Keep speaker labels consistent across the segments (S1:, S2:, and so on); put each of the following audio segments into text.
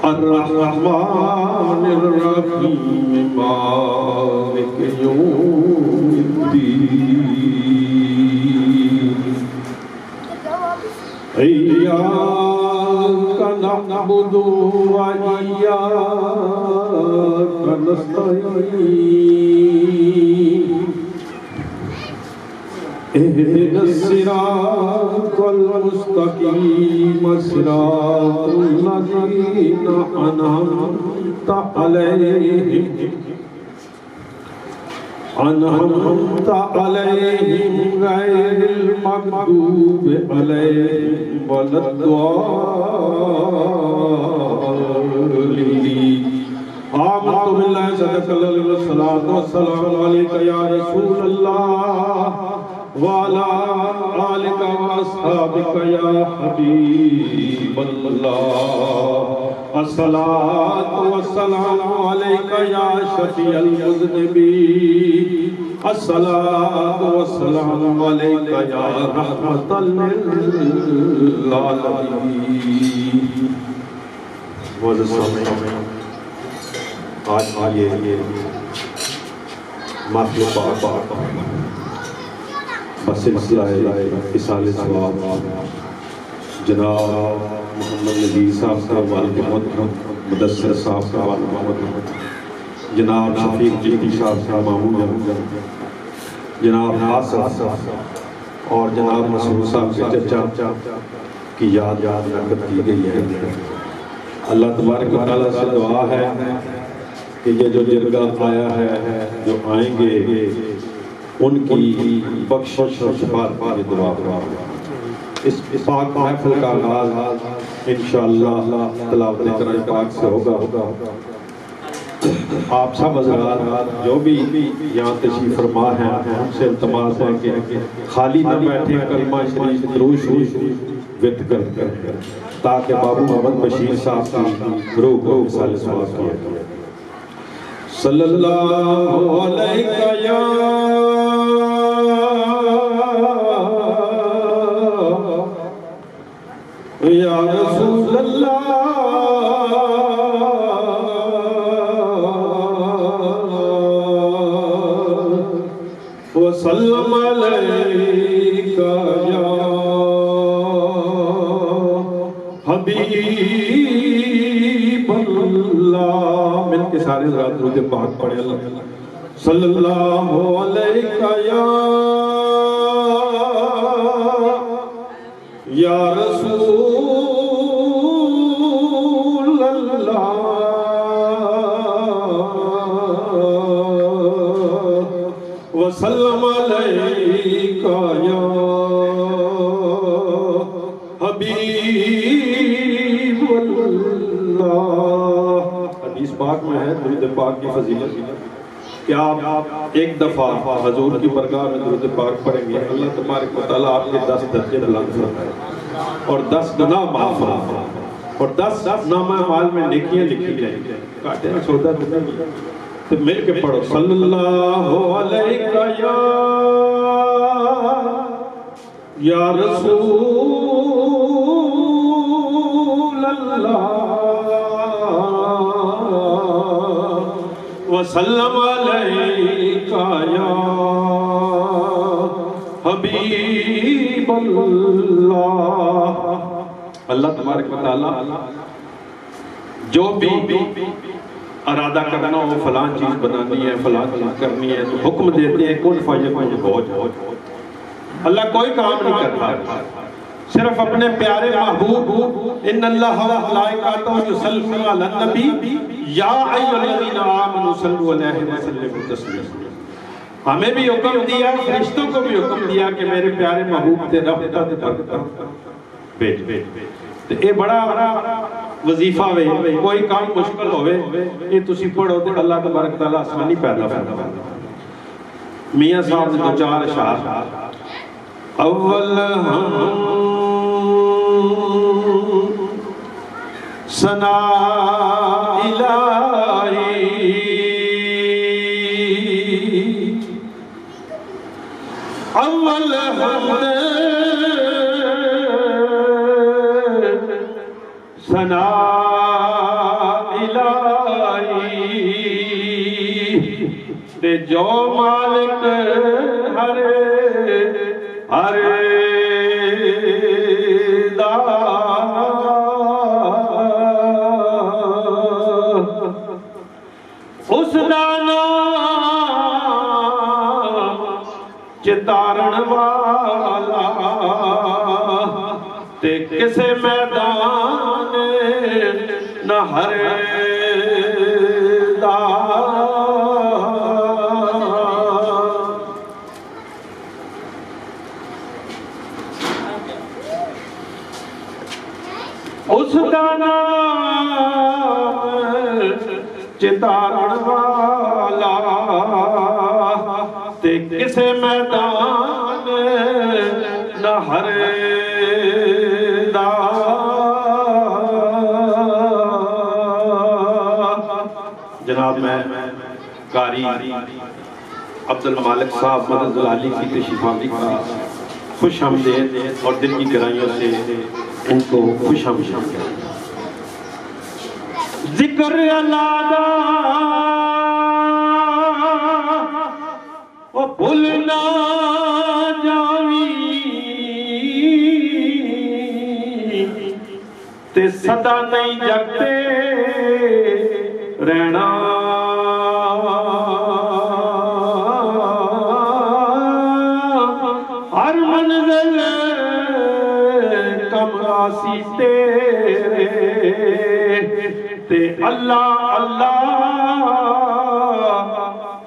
S1: الرحمن الرحیم مالک یوم الدین ایاک نعبد و ایاک نستعین اهدنا الصراط المستقيم صراط الذين أنعمت عليهم غير المغضوب عليهم ولا الضالين آمنت بالله صدق الله والصلاة والسلام عليك يا رسول الله وعلى آلك وأصحابك يا حبيب الله الصلاة والسلام عليك يا شفيع المذنبين الصلاة والسلام عليك يا رحمة للعالمين معزز سامعین، آج یہ محفل پاک بسلسلہ اِصال ثواب جناب محمد نذیر صاحب کا والد محترم مدثر صاحب کا والد محترم جناب شفیق جیتی صاحب کا مامون جناب حاصل اور جناب مسعود صاحب کے چچا کی یاد رکھت کی گئی ہے۔ اللہ تبارک و تعالیٰ سے دعا ہے کہ یہ جو جرگہ آیا ہے، جو آئیں گے، ان کی بخشش اور شفاعت کی دعا کریں۔ اس پاک محفل کا آغاز انشاءاللہ تلاوت قرآن پاک سے ہوگا۔ آپ سب حضرات جو بھی یہاں تشریف فرما ہیں، ہم سے التماس ہے کہ خالی نہ بیٹھیں، کلمہ شریف درود شریف وت کر تاکہ بابو محمد بشیر صاحب کی روح کو اِصال ثواب کیا جائے۔ صلی اللہ علیہ یا رسول اللہ وسلم علیک یا حبیب اللہ۔ مل کے سارے ذرا درود پاک پڑھیں۔ اللہ صلی اللہ علیہ یا رسول اللہ وسلم علیک یا حبیب اللہ۔ حدیث پاک میں ہے درود پاک کی فضیلت کہ آپ ایک دفعہ حضور کی برگاہ میں درود پاک پڑھیں گے، اللہ تبارک و تعالیٰ آپ کے 10 درجے بلند فرمائے اور 10 گناہ معاف فرمائے اور 10 نامہ اعمال میں نیکیاں لکھی جائیں گے۔ کاٹے نہ سودا تو مل کے پڑھو۔ صلی اللہ علیہ یا رسول اللہ وسلم علیک یا حبیب اللہ۔ اللہ تبارک و تعالیٰ جو بھی ارادہ کرنا ہو، فلان چیز بنانی ہے، فلان چیز کرنی ہے، تو حکم دیتے ہیں کن فیکون ہو جاؤ۔ اللہ کوئی کام نہیں کرتا، صرف اپنے پیارے محبوب ان اللہ و ملائکتہ یصلون علی النبی یا ایھا الذین آمنوا صلوا علیہ وسلموا تسلیما۔ ہمیں بھی حکم دیا، فرشتوں کو بھی حکم دیا کہ میرے پیارے محبوب تے رحمت بھیج۔ تو یہ بڑا وظیفہ ہوئے، کوئی کام مشکل ہوئے یہ تسی پڑھو تو اللہ تبارک تعالیٰ آسانی پیدا فرمائے۔ میاں صاحب نے 2-4 اشعار اول ہم ثنا الہی اول حمد ثنا الہی تے جو مالک ہر دا اس دا نام چتارن والا تے کسے میدان نہ ہر دا اس دا نام چتارن والا تے کسے میدان نہ ہر دا جناب میں قاری عبدالمالک صاحب مدد جلالی کی تشریف آوری کا خوش آمدید اور دل کی گہرائیوں سے ان کو خوش آمدید کرتے ہیں ذکر اللہ دا وہ بھولنا جاوی تے صدا نہیں جگتے رہنا ہر منزل کم آسی تیرے تے اللہ اللہ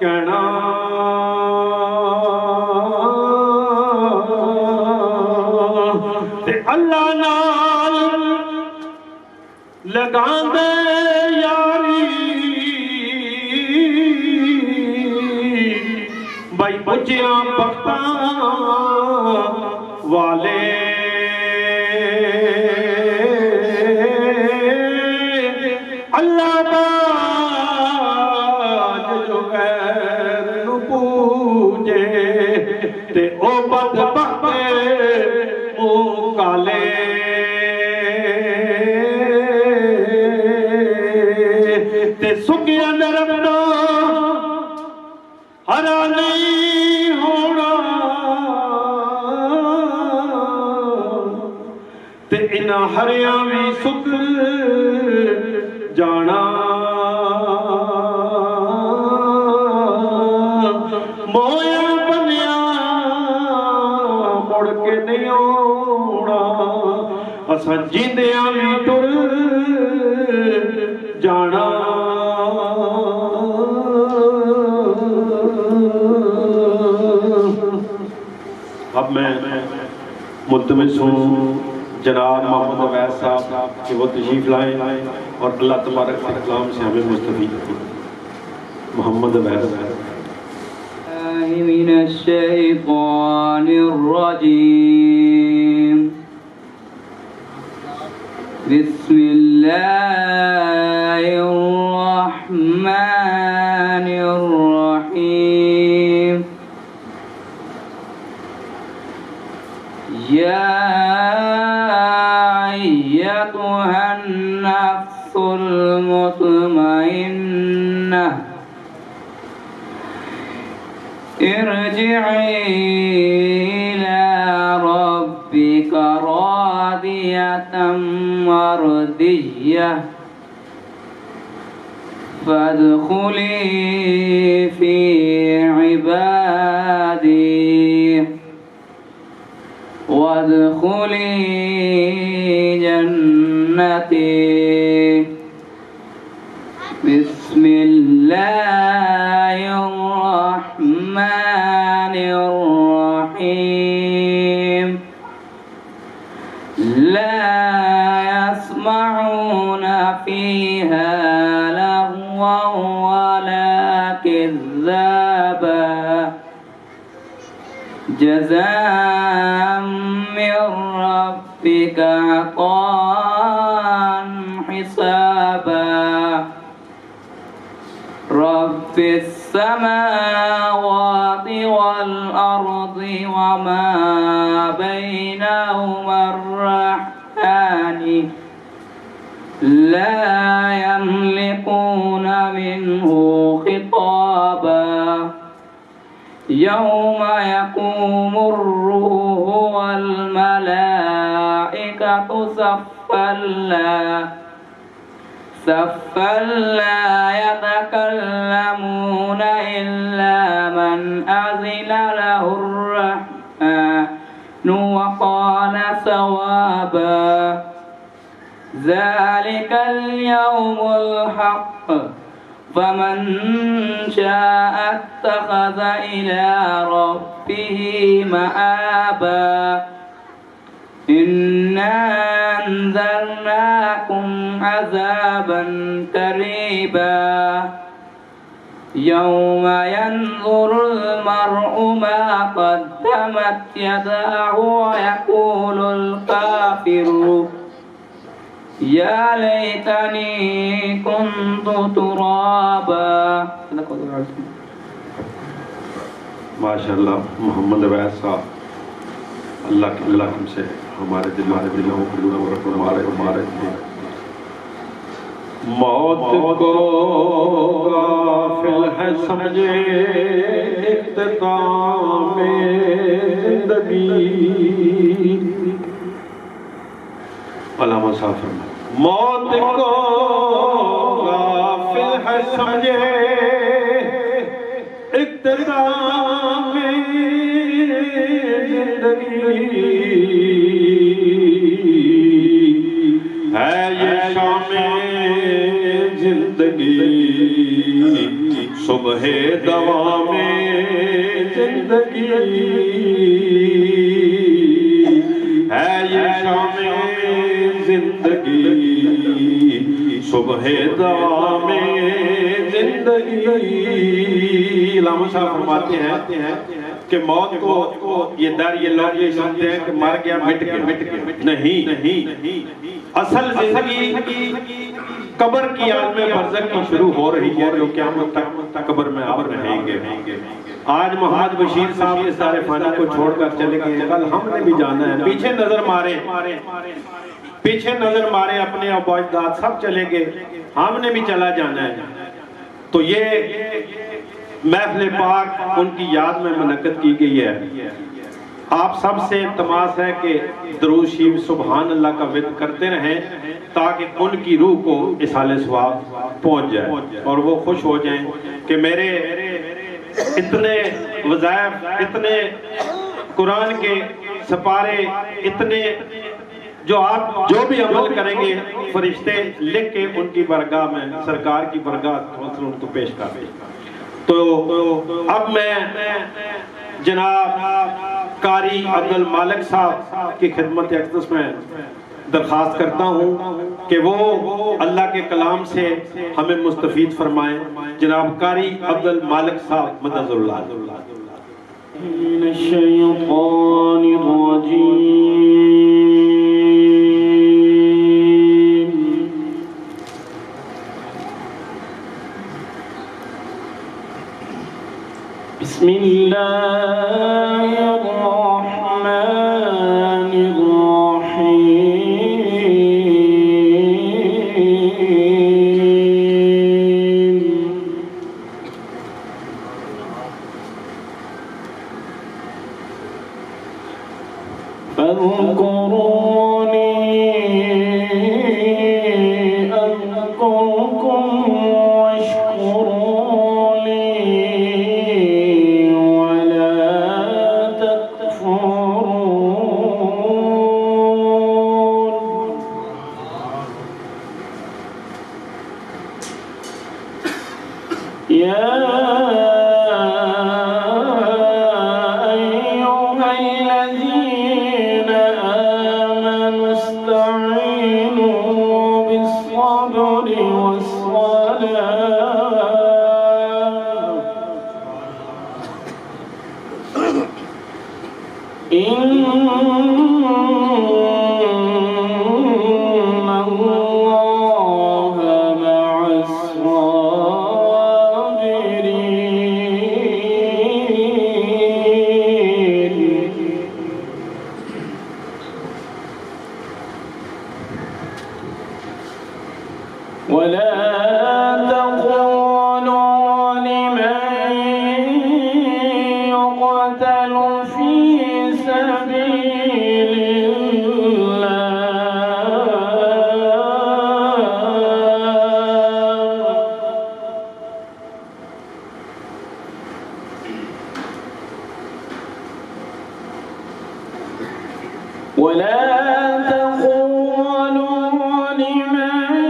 S1: کہنا تے اللہ نال لگان دے یاری بھائی بچیاں بختاں والے اللہ باج جو غیر نو پوجے تے او بدبخت منہ کالے تے سکیاں درختاں ہرا نہیں ہونا تے انہاں ہریاں بھی سک جانا مویا بنیا مڑ کے نہیں آنا اساں جیندیاں بھی ٹر جانا اب میں ملتمس ہوں جناب محمد عویس صاحب کہ وہ تشریف لائیں اور اللہ تبارک و تعالی سے ہمیں مستفید کریں محمد عویس
S2: من الشیطان الرجیم بسم اللہ الرحمن الرحیم یا أيتها النفس المطمئنة ارجعي إلى ربك راضية مرضية فادخلي في عبادي وادخلي جنتي بسم الله الرحمن الرحيم لا يسمعون فيها لغوا ولا كذابا جزاء من ربك عطاء حسابا رب السماوات والأرض وما بينهما الرحمن لا يملكون منه خطابا يوم يقوم الروح والملائكة صفا لا يتكلمون إلا من أذن له الرحمن وقال صوابا ذلك اليوم الحق فمن شاء اتخذ إلى ربه مآبا إنا أنذرناكم عذابا قريبا يوم ينظر المرء ما قدمت يداه ويقول الكافر يا ليتني كنت ترابا.
S1: ماشاءاللہ محمد عبید صاحب، اللہ کی قسم سے ہمارے دلوں کو نور فرمائے. موت کو غافل ہے سمجھے اختتام زندگی. علامہ صاحب فرمائے موت کو غافل ہے سمجھے اختتام زندگی ہے یہ شام زندگی صبح دوام زندگی ہے یہ شام زندگی صبح دوام زندگی. علامہ صاحب فرماتے ہیں کہ موت کو یہ در یہ لوگ یہ سمجھتے ہیں کہ مر گیا مٹ کے نہیں. اصل زندگی قبر کی عالم برزخ کی شروع ہو رہی ہے جو قیامت تک قبر میں آپ رہیں گے. آج محمد بشیر صاحب اس سارے فانی کو چھوڑ کر چلے گئے، کل ہم نے بھی جانا ہے. پیچھے نظر مارے اپنے ابا اجداد سب چلے گئے، ہم نے بھی چلا جانا ہے. تو یہ محفل پاک ان کی یاد میں منعقد کی گئی ہے. آپ سب سے التماس ہے کہ درود شریف سبحان اللہ کا ورد کرتے رہیں تاکہ ان کی روح کو اصالِ ثواب پہنچ جائے اور وہ خوش ہو جائیں کہ میرے اتنے وظائف، اتنے قرآن کے سپارے، اتنے جو آپ جو بھی عمل کریں گے فرشتے لکھ کے ان کی برگاہ میں سرکار کی برگاہ ان کو پیش کر دیں. تو اب میں جناب قاری عبد المالک صاحب کی خدمت اقدس میں درخواست کرتا ہوں کہ وہ اللہ کے کلام سے ہمیں مستفید فرمائیں. جناب قاری عبد المالک صاحب مدد اللہ. من الشیطان الرجیم بسم اللہ الرحمن الرحیم. فاذكروني أذكركم واشكروا لي ولا تكفرون. يا أيها الذين آمنوا
S2: ولا تقولوا لمن يقتل في سبيل ولا تقولوا لمن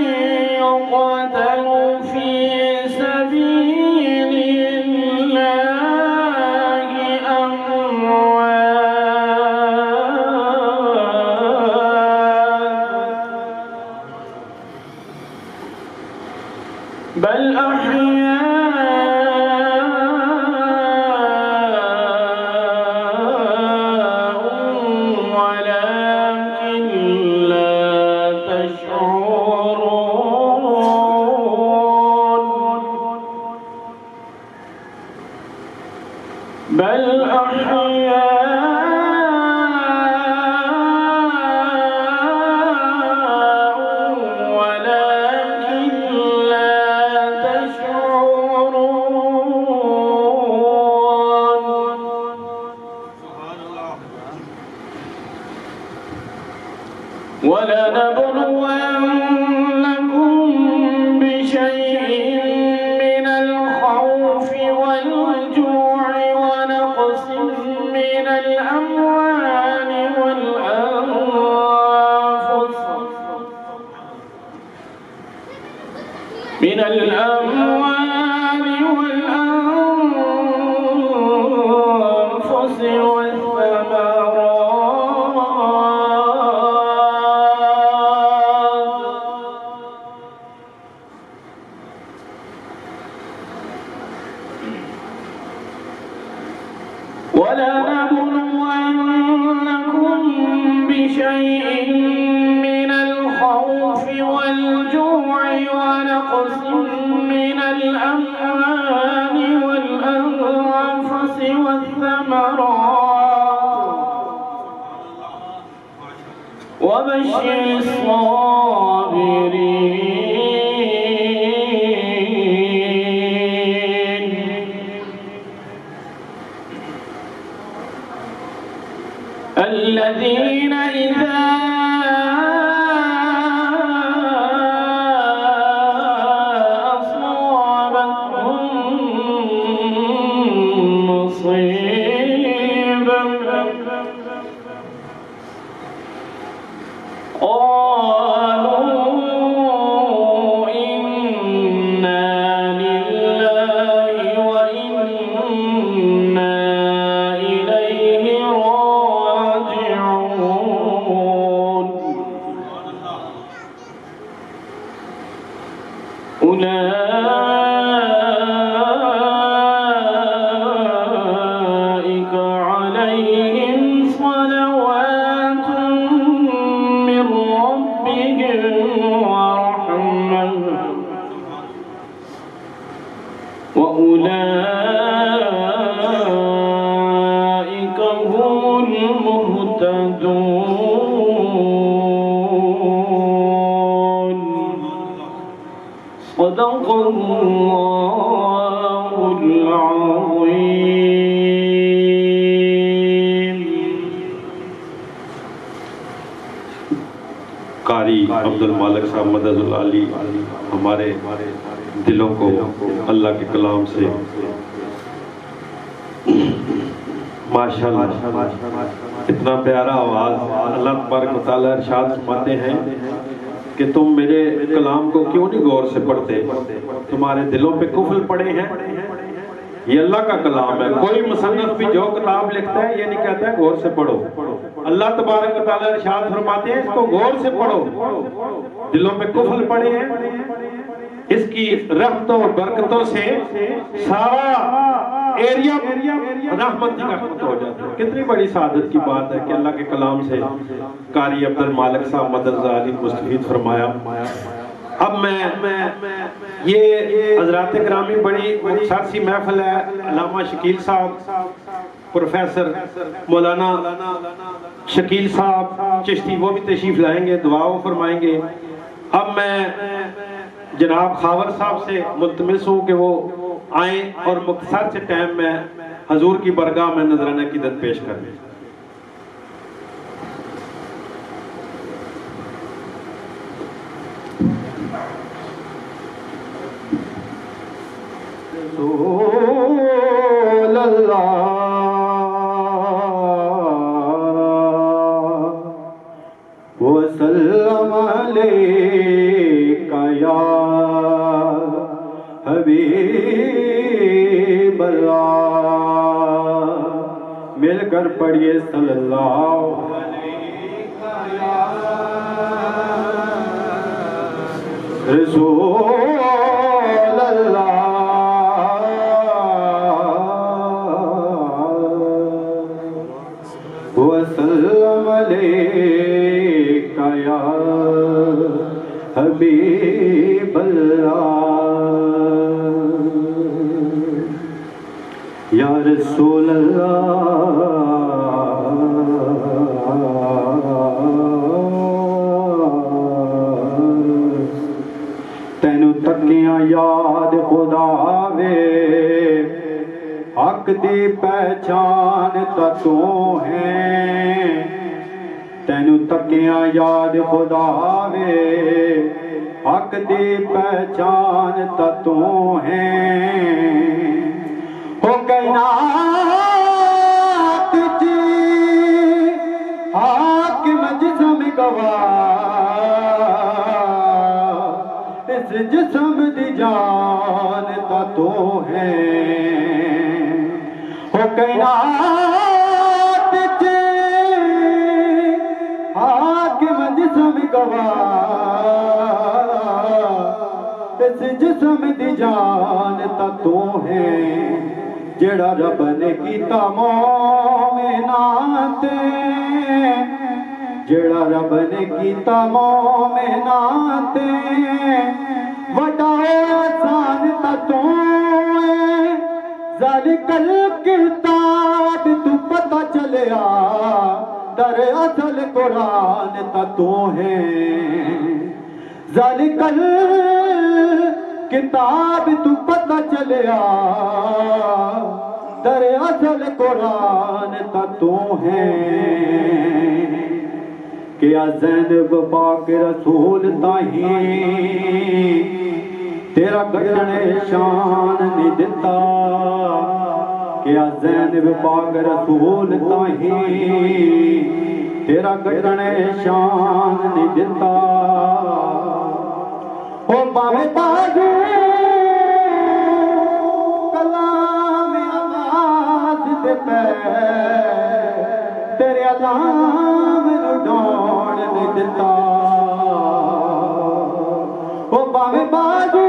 S2: يقتل في سبيل الله أموات بل بل أحياء ولكن لا تشعرون ولنبلونكم بشيء من الخوف والجوع ونقص من الأموال والأنفس ولنبلونكم بشيء من الخوف والجوع ونقص من الأموال والأنفس والثمرات وبشر الصابرين الذين إذا أصابتهم مصيبة قالوا إنا لله وإنا إليه راجعون أولئك عليهم صلوات من ربهم ورحمة وأولئك هم المهتدون صدق الله العظيم
S1: قاری عبد المالک صاحب مدد علی ہمارے دلوں کو اللہ کے کلام سے ماشاءاللہ اتنا پیارا آواز اللہ تبارک و تعالیٰ ارشاد فرماتے ہیں کہ تم میرے کلام کو کیوں نہیں غور سے پڑھتے تمہارے دلوں پہ قفل پڑے ہیں یہ اللہ کا کلام ہے کوئی مصنف بھی جو کتاب لکھتا ہے یہ نہیں کہتا ہے غور سے پڑھو اللہ تبارک و تعالیٰ ارشاد فرماتے ہیں اس کو غور سے پڑھو دلوں پہ قفل پڑے ہیں اس کی رحمتوں اور برکتوں سے سارا ایریا رحمت کی رحمت ہو جاتا ہے کتنی بڑی سعادت کی بات ہے کہ اللہ کے کلام سے قاری عبد المالک صاحب مدد علی مستفید فرمایا اب میں یہ حضرات گرامی بڑی خوبصورت سی محفل ہے علامہ شکیل صاحب پروفیسر مولانا شکیل صاحب چشتی وہ بھی تشریف لائیں گے دعا فرمائیں گے اب میں جناب خاور صاحب سے ملتمس ہوں کہ وہ آئیں اور مختصر سے ٹائم میں حضور کی برگاہ میں نذرانہ عقیدت پیش کریں.
S2: رسول اللہ وسلم علیکہ یا حبیب اللہ. مل کر پڑھیے صلی اللہ علیکہ یا رسول اللہ وسلم علیکہ یا حبیب اللہ. یا رسول اللہ تینو تکیاں یاد خدا وے حق دی پہچان تا تو ہے. تینو تکیاں یاد خدا وے حق دی پہچان تا تو ہے. ہو کائنات جی حاکم جسم گواہ اس جسم دی جان تا تو ہے. ہو کائنات جی حاکم جسم گواہ اس جسم دی جان تا تو ہے. جڑا رب نے کیتا مومنات جڑا رب نے کیتا مومنات وڈا احسان تا تو ہے. ذالک الکتاب تو پتہ چلیا در اصل قرآن تا تو ہے. ذالک کتاب تو پتہ چلیا در اصل قرآن تا تو ہے. کیا زینب پاک رسول تاہیں تیرا گھٹنے شان نہیں دیتا. کیا زینب پاک رسول تاہیں تیرا گھٹنے شان نہیں دیتا. او باوے بازو کلام آواز دے پہ تیرے علام نو ڈوڑ نہیں دیتا. او باوے بازو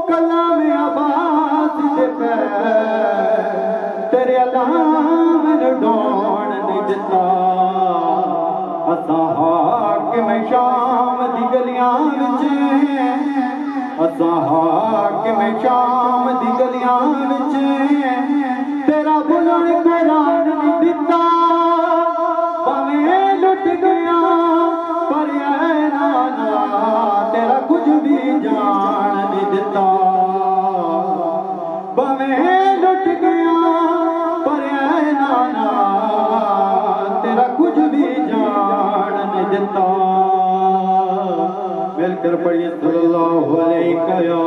S2: کلام آواز دے پہ تیرے علام نو ڈوڑ نہیں دیتا. اساں حاکم شام دی گلیاں وچ اساں حاکم شام دی گلیاں وچ تیرا بلند قرآن نہیں دتا. پاویں لٹ گیا پر اے نانا تیرا کچھ بھی جان نہیں دتا. پاویں لٹ گیا پر اے نانا تیرا کچھ بھی جان نہیں دتا. مل کر پڑھیے صلی اللہ علیہ یا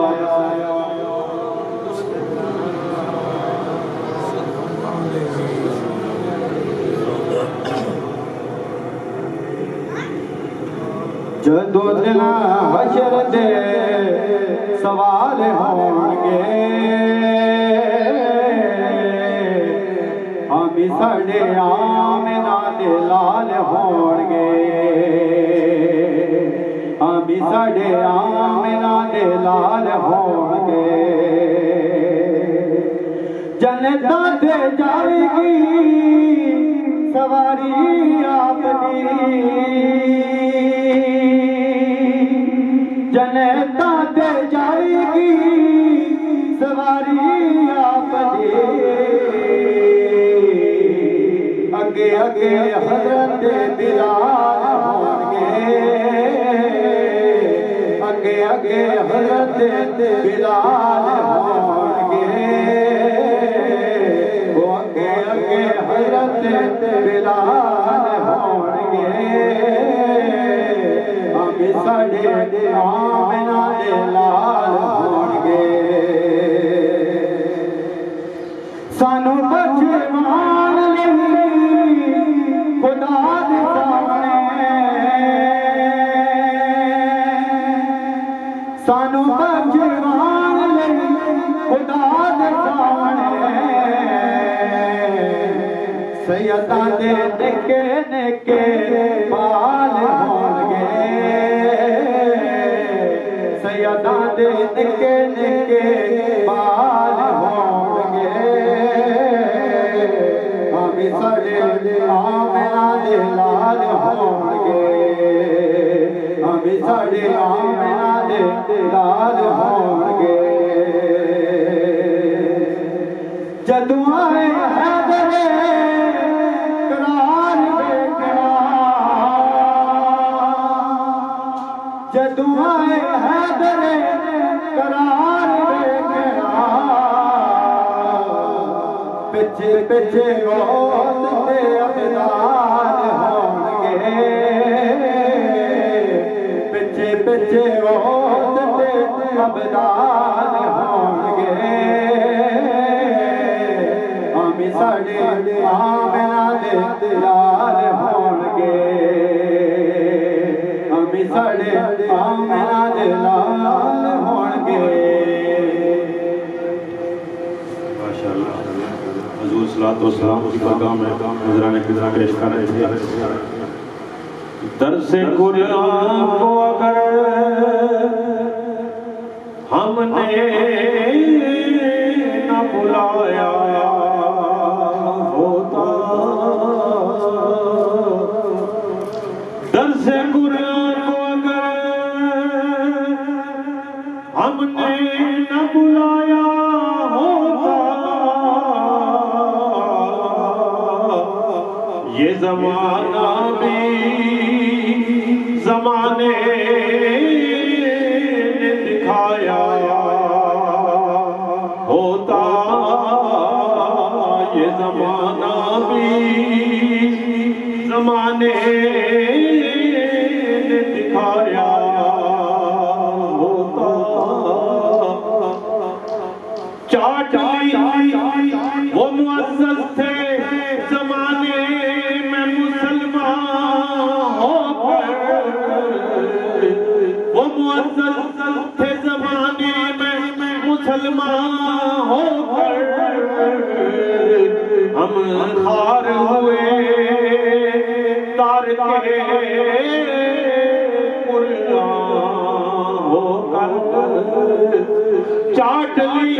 S2: جدو دن حشر دے سوال ہون گے آمی ساڑے آمنہ دے لال ہون گے. آمی ساڑے آمنہ دے لال ہون گے. جنتاں تے جائے گی سواری آپ دی. جنتاں تے جائے گی سواری آپ دی. اگے اگے حضرت بلال ہون گے. اگے حضرت بلال ہونگے وہ اگے اگے حضرت بلال ہونگے ہم ساڈے آمنہ دے لال ہونگے سانو بچوان لئی خدا دے سامنے سانو بچوان لئی خدا دے سامنے سیداں دے نکے نکے بال ہونگے سیداں دے نکے نکے بال ہونگے ہمیں ساڈے آمنہ دے لال ہونگے ہمیں ساڈے آمنہ دے لال ہونگے جدوں آئے حیدر قرار بے قرار جدوں آئے حیدر قرار بے قرار پچھے پچھے غوث تے ابدال ہونگے پچھے پچھے غوث تے ابدال ہونگے ہمیں ساڈے آمنہ دے لال ہونگے ہمیں ساڈے آمنہ دے لال ہونگے
S1: ماشاءاللہ حضور صلی اللہ علیہ وسلم کی برگاہ میں نذرانے قدرہ پیش کر رہے تھے درس قرآن کو اگر ہم نے نہ بلایا ہوتا درس قرآن کو اگر ہم نے نہ بلایا ہوتا یہ زمانہ بھی زمانے نے دکھایا ہوتا یہ زمانہ بھی زمانے نے دکھایا ہوتا چاٹائی وہ معزز تھے زمانے میں مسلمان ہو کر وہ معزز تھے زمانے میں مسلمان ہو کر ہم خار ہوئے تارک قرآن ہو کر چاٹ لی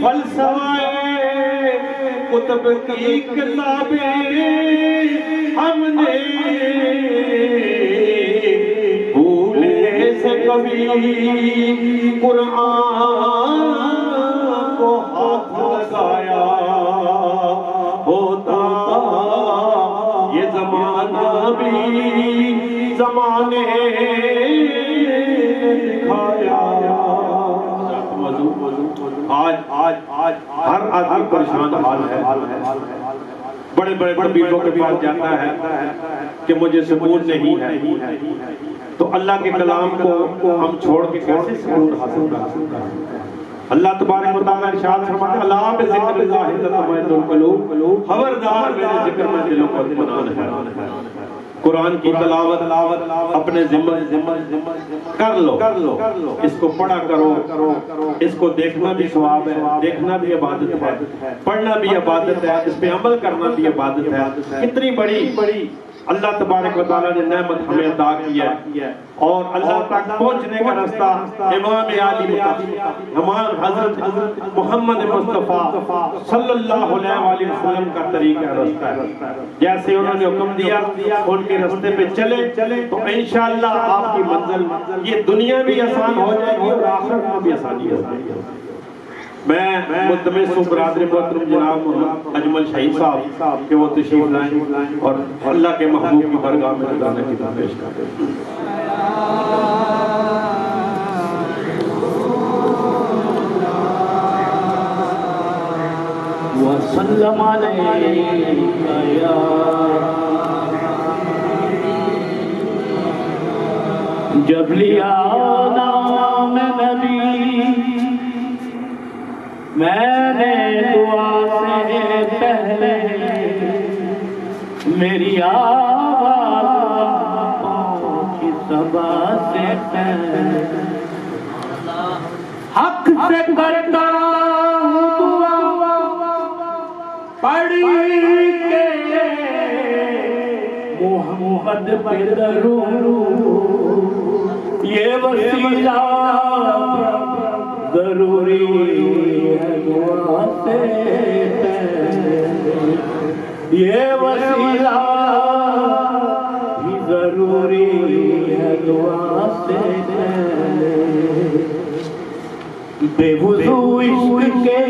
S1: فلسفہ کتب کی کتابیں ہم نے بھولے سے کبھی قرآن کو ہاتھ لگایا ہوتا یہ زمانہ بھی زمانے دکھایا آج ہر آدمی پریشان حال ہے بڑے بڑے بیٹوں کے پاس جاتا ہے کہ مجھے سکون نہیں ہے تو اللہ کے کلام کو ہم چھوڑ کے کیسے سکون حاصل کر سکتے ہیں اللہ تبارک و تعالیٰ ارشاد فرماتا ہے اللہ بذکر اللہ تطمئن القلوب خبردار میرے ذکر میں دلوں کو اطمینان ہے قرآن کی تلاوت اپنے ذمہ کر لو اس کو پڑھا کرو اس کو دیکھنا بھی ثواب ہے دیکھنا بھی عبادت ہے پڑھنا بھی عبادت ہے اس پہ عمل کرنا بھی عبادت ہے کتنی بڑی اللہ تبارک و تعالیٰ نے نعمت ہمیں عطا کیا ہے اور اللہ تک پہنچنے کا راستہ امام علی امام حضرت محمد مصطفیٰ صلی اللہ علیہ وآلہ وسلم کا طریقہ راستہ ہے جیسے انہوں نے حکم دیا ان کے راستے پہ چلے تو انشاءاللہ آپ کی منزل یہ دنیا بھی آسان ہو جائے گی اور آخرت میں بھی آسانی ہو جائے گی میں ملتمس ہوں برادر محترم جناب اجمل شہید صاحب کہ وہ تشریف لائیں اور اللہ کے محبوب کی برگاہ میں خدا کی پیش کریں
S2: وسلم علیکہ یا جب لیا نام نبی میں نے دعا سے پہلے میری آواز پہنچی صبا سے پہلے حق سے کرتا ہوں دعا پڑھ کے محمد پہ درود یہ وسیلہ ضروری ہے دعا سے یہ وسیلہ بھی ضروری ہے دعا سے بے وضو عشق کے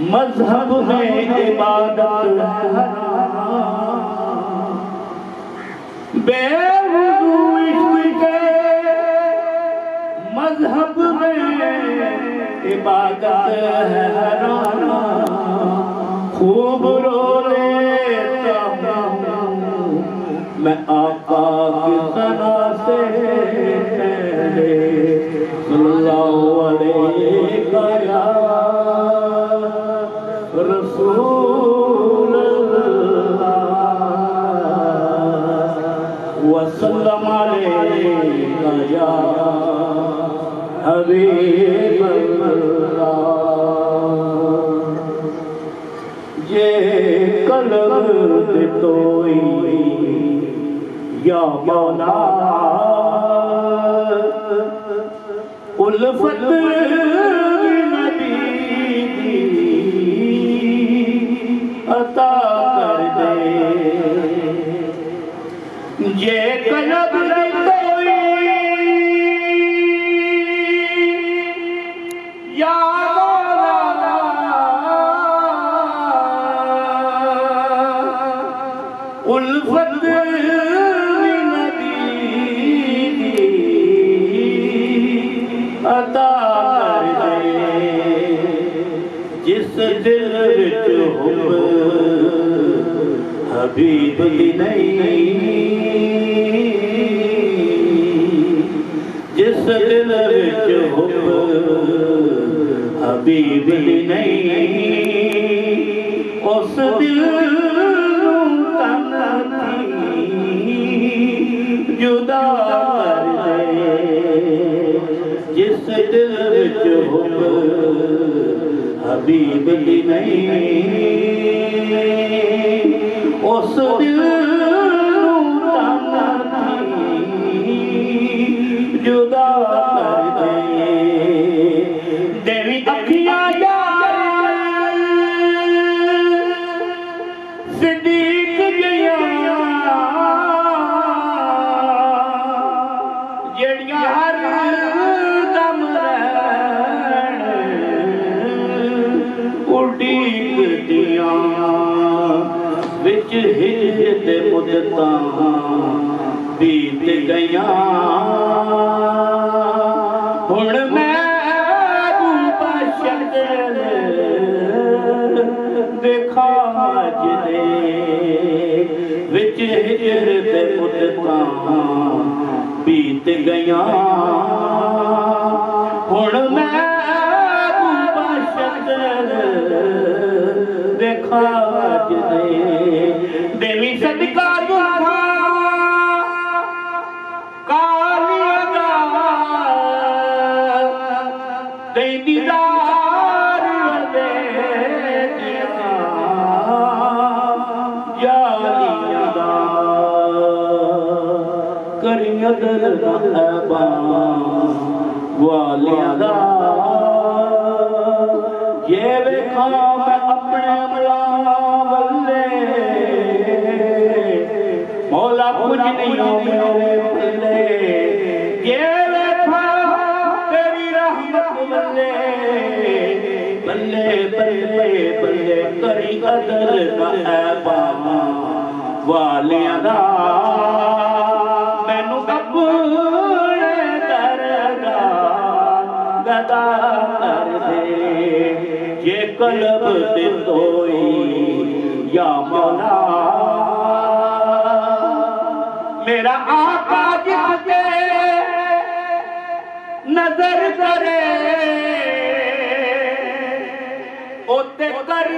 S2: مذہب میں عبادت ہے بے وضو عشق کے مذہب میں عبادت ہے خوب رو لیتا ہوں میں آقا کی ثنا سے پہلے صلی اللہ علیہ یا رسول اللہ وسلم علیہ یا حبیب اللہ یہ قلب توئی یا مولا الفت نبی عطا کر دے یہ قلب توئی یا الفت نبی عطا کر دے جس دل وچ حب حبیب دی نہیں جس دل وچ حب حبیب دی نہیں اس دل جدا کر دے جس دل وچ حب حبیب دی نہیں اس دل جدا کر دے دیوی اکھیاں یار صدیق جیڑیاں ہر دم اڈیک دیاں وچ ہجرت مدتاں بیت گئیاں ہن محبوب شکل دیکھا جدے وچ ہجرت مدتاں بیت گیاں ہن محبوب شکل دیکھا جدے دیوی صدقہ دعا کالی دا تے دیدار دے جالیاں دا کریاں دل محبان والیاں دا یہ ویکھا میں اپنے ملا والے مولا کچھ نہیں میرے پلے یہ ویکھا تیری رحمت والے بلے بلے بلے کری قدر محبان والیاں دا مینوں اپنے درگاہ گدا کر دے
S3: یہ قلب دے توئی یا مولا میرا آقا جس پہ نظر کرے اوتے کر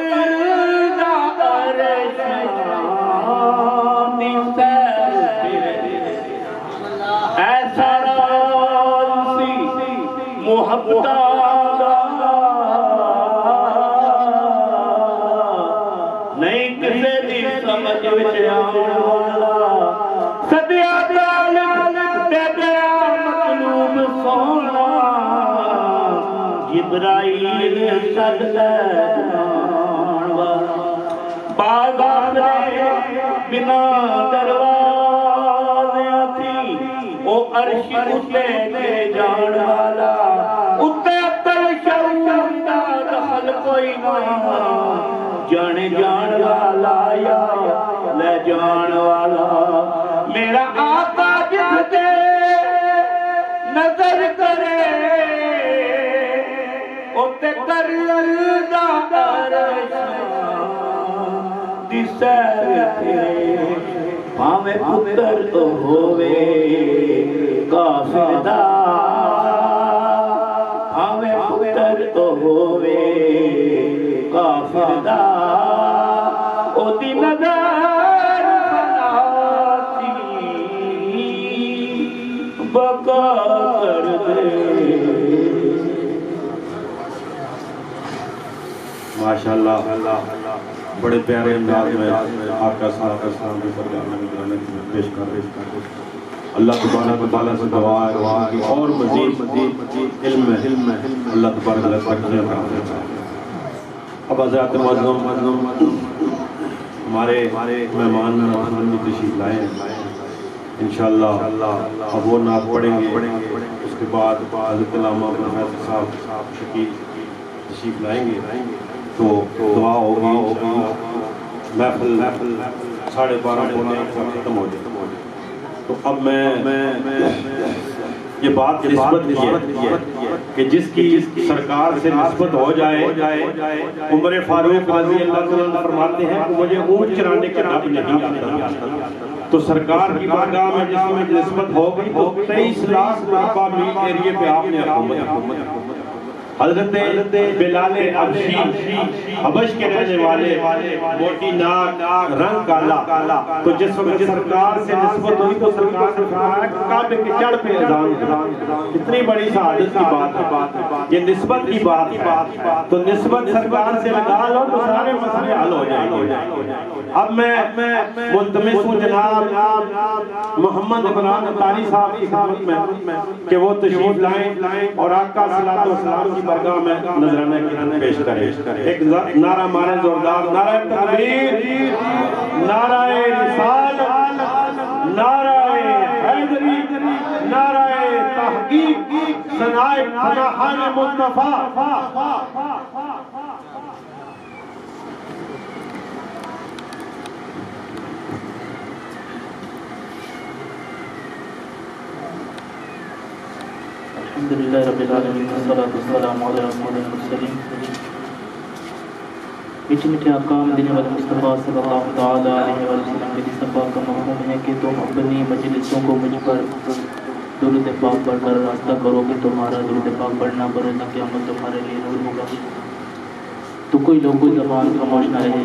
S3: ایسا رانسی محبت نہیں کسے دی سمجھ وچ آن والا صدیہ دال دے گیا مطلوب سونا جبرائیل صد جان والا باغ بنا دروازیاں تھی او عرش اتے کے جان والا اتے اتر شعور دا دخل کوئی نہ جانے جان والا یا لے جان والا میرا آقا جس دے نظر کرے اتے کر دا عرش پاوے پتر تو ہووے کافر دا پاوے پتر تو ہووے کافر دا او دی نظر فناتی بقا کر دے
S1: ماشاءاللہ بڑے پیارے انداز میں آقا صلی اللہ علیہ وسلم کی بارگاہ میں نذرانے پیش کر رہے ہیں اللہ تبارک و تعالیٰ سے دعا ہے اور مزید علم ہے اللہ تبارک و تعالیٰ سے اب حضرات معظم ہمارے مہمان تشریف لائے ہیں انشاءاللہ اب وہ نعت پڑھیں گے اس کے بعد حضرت علامہ پروفیسر صاحب شکیل تشریف لائیں گے تو دعا ہوگی محفل 12:30 ختم ہو جائے تو اب میں یہ بات نسبت کی ہے کہ جس کی سرکار سے نسبت ہو جائے عمر فاروق رضی اللہ عنہ فرماتے ہیں کہ مجھے اونٹ چرانے کا رب نہیں آتا تو سرکار کی بارگاہ میں جس میں نسبت ہو گئی تو 23 لاکھ مربع میل ایریے پہ آپ نے حکومت حضرت بلال حبشی حبش کے رہنے والے موٹی ناک رنگ کالا تو جس وقت سرکار سے نسبت ہوئی تو سرکار نے فرمایا کعبے کے چڑھ پہ اذان اتنی بڑی سعادت کی بات ہے یہ نسبت کی بات ہے تو نسبت سرکار سے لگا لو تو سارے مسئلے حل ہو جائیں گے اب میں ملتمس ہوں جناب محمد عمران اطاری صاحب کی خدمت میں کہ وہ تشریف لائیں اور آقا صلی اللہ علیہ وسلم کی بارگاہ میں نذرانہ پیش کریں ایک نعرہ مارے زوردار نعرہ تکبیر نعرہ رسالت نعرہ حیدری نعرہ تحقیق ثنائے فلاحان مصطفیٰ
S4: الحمدللہ رب العالمین والصلاة والسلام علی رسول المرسلین میٹھے میٹھے احکام دینے والے مصطفیٰ صلی اللہ تعالیٰ علیہ وسلم کے صفحہ کا مفہوم ہے کہ تم اپنی مجلسوں کو مجھ پر درود پاک پڑھ کر راستہ کرو گے تمہارا درود پاک پڑھنا بروز قیامت تمہارے لیے نور ہوگا تو کوئی لوگ کوئی زبان خاموش نہ رہے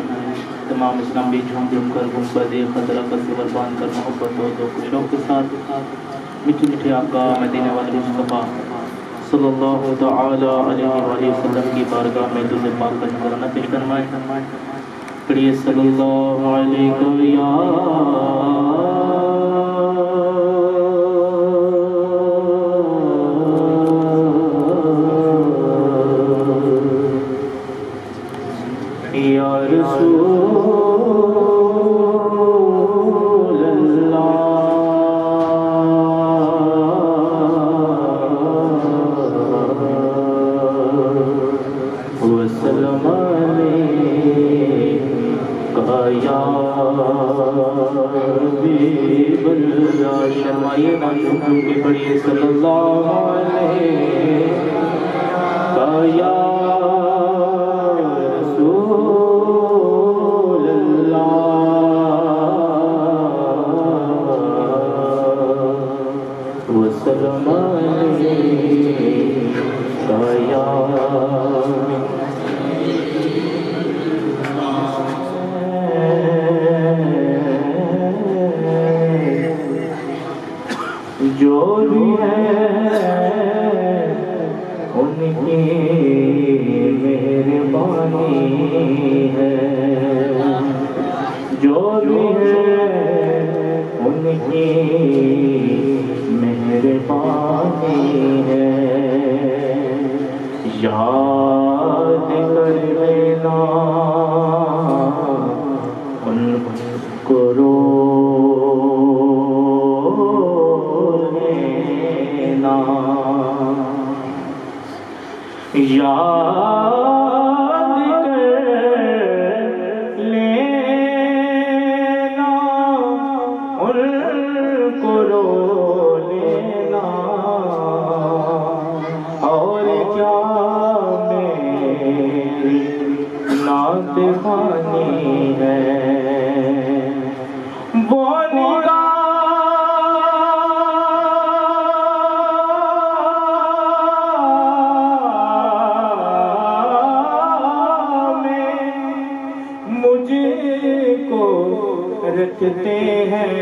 S4: تمام اسلام بھی جھوم جھوم کر گنبد خضرا کا صور باندھ کر محبت ہو تو خوش لوگ کے ساتھ میٹھے میٹھے آقا مدینے والے مصطفیٰ صلی اللہ تعالی علیہ وآلہ وسلم کی بارگاہ میں درود پاک کا نذرانہ پیش فرمائیں پڑھیے صلی اللہ علیہ یا رسول اللہ وسلم علیکہ یا حبیب اللہ شرمائیے نام کے پڑھیے صلی اللہ علیہ یا جو بھی ہے ان کی مہربانی ہے، جو بھی ہے ان کی مہربانی ہے، یاد کر لینا ان کو رو لینا، یاد کر لینا ان کو رو لینا، اور کیا میری نعت خوانی ہے، وہ رکھتے ہیں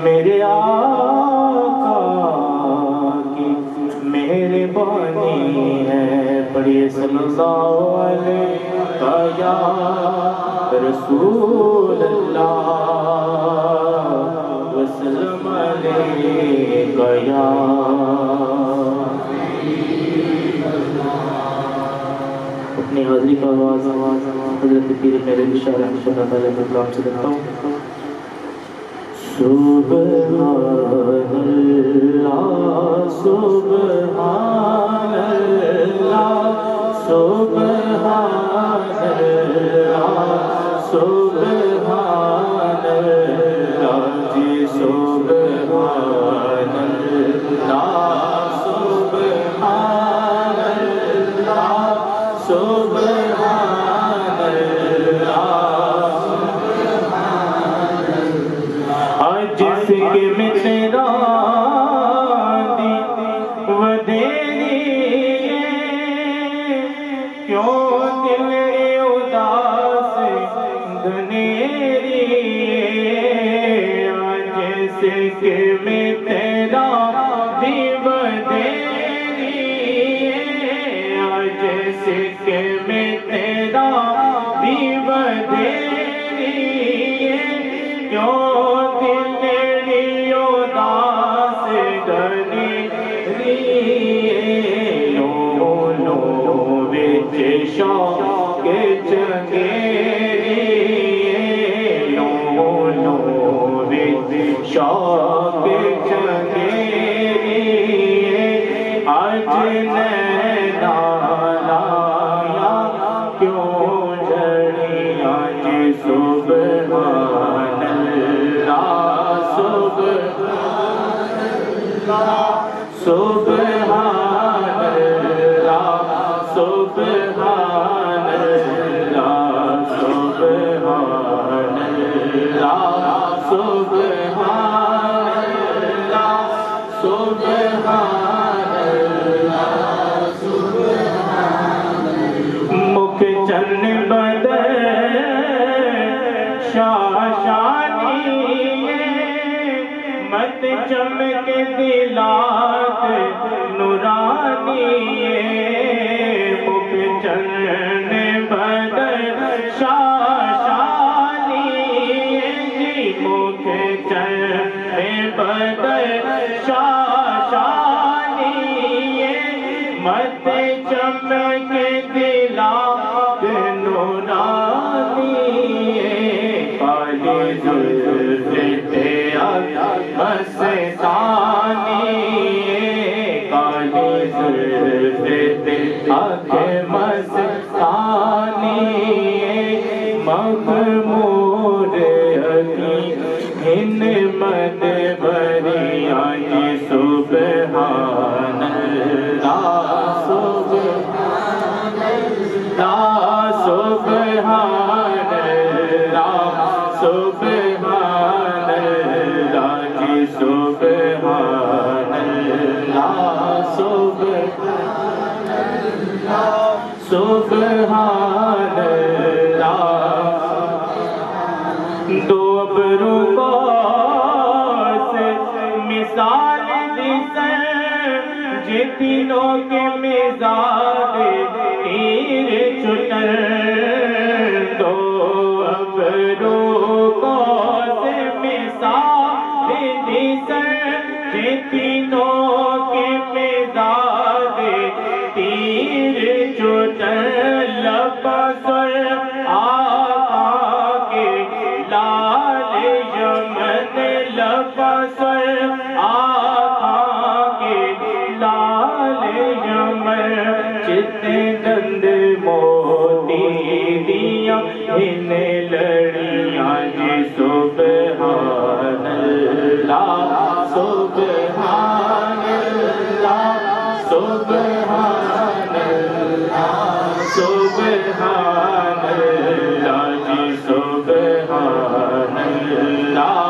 S4: میرے آقا کی مہربانی ہے، پڑھیے صلی اللہ علیہ یا رسول اللہ وسلم علیہ یا اپنی حاضری کا آواز حضرت پیر میرے اشارہ اللہ تعالیٰ کے کلام سے دیتا ہوں۔ سبحان اللہ سبحان اللہ سبحان اللہ سبحان اللہ جی سبحان اللہ سبحان اللہ سبحان اللہ، آج جس کے میں تیرا دی ودیری کیوں دل اداس گھنیری، آج جس کے میں تیرا دی ودیری، آج جس کے میں تیرا دی ودیری، کیوں دل اداس گھنیری، لو لو وچ شوق چنگیری، لو لو وچ شوق چنگیری، آج نینا لایا کیوں جڑی، آج سبحان اللہ سبحان اللہ سبحان اللہ سبحان اللہ سبحان اللہ سبحان اللہ سبحان اللہ، مکھ چن بدر شاشانی مت چمک دلات نورانی، مکھ چن بدر شاشانی جی، مکھ چن بدر شاشانی مت چمک دلات نورانی، کالی زلف مستانی، کالی زلف مستانی، مغمور ہن مد بری، آج سبحان اللہ سبحان اللہ سبحان اللہ سبحان اللہ جی سبحان اللہ سبحان اللہ سبحان اللہ، دو ابرو سے
S3: تینوں کے مزاج تیر چتر دو ابرو کو سے مثال دی سر یہ تینوں کے مزاج تیر چتر لبسر آقا کے لال یمن لبسر آقا کے لال یمن جتنے دند موتی دیا ان لڑیاں جی سبحان اللہ سبحان اللہ سبحان اللہ سبحان اللہ جی سبحان اللہ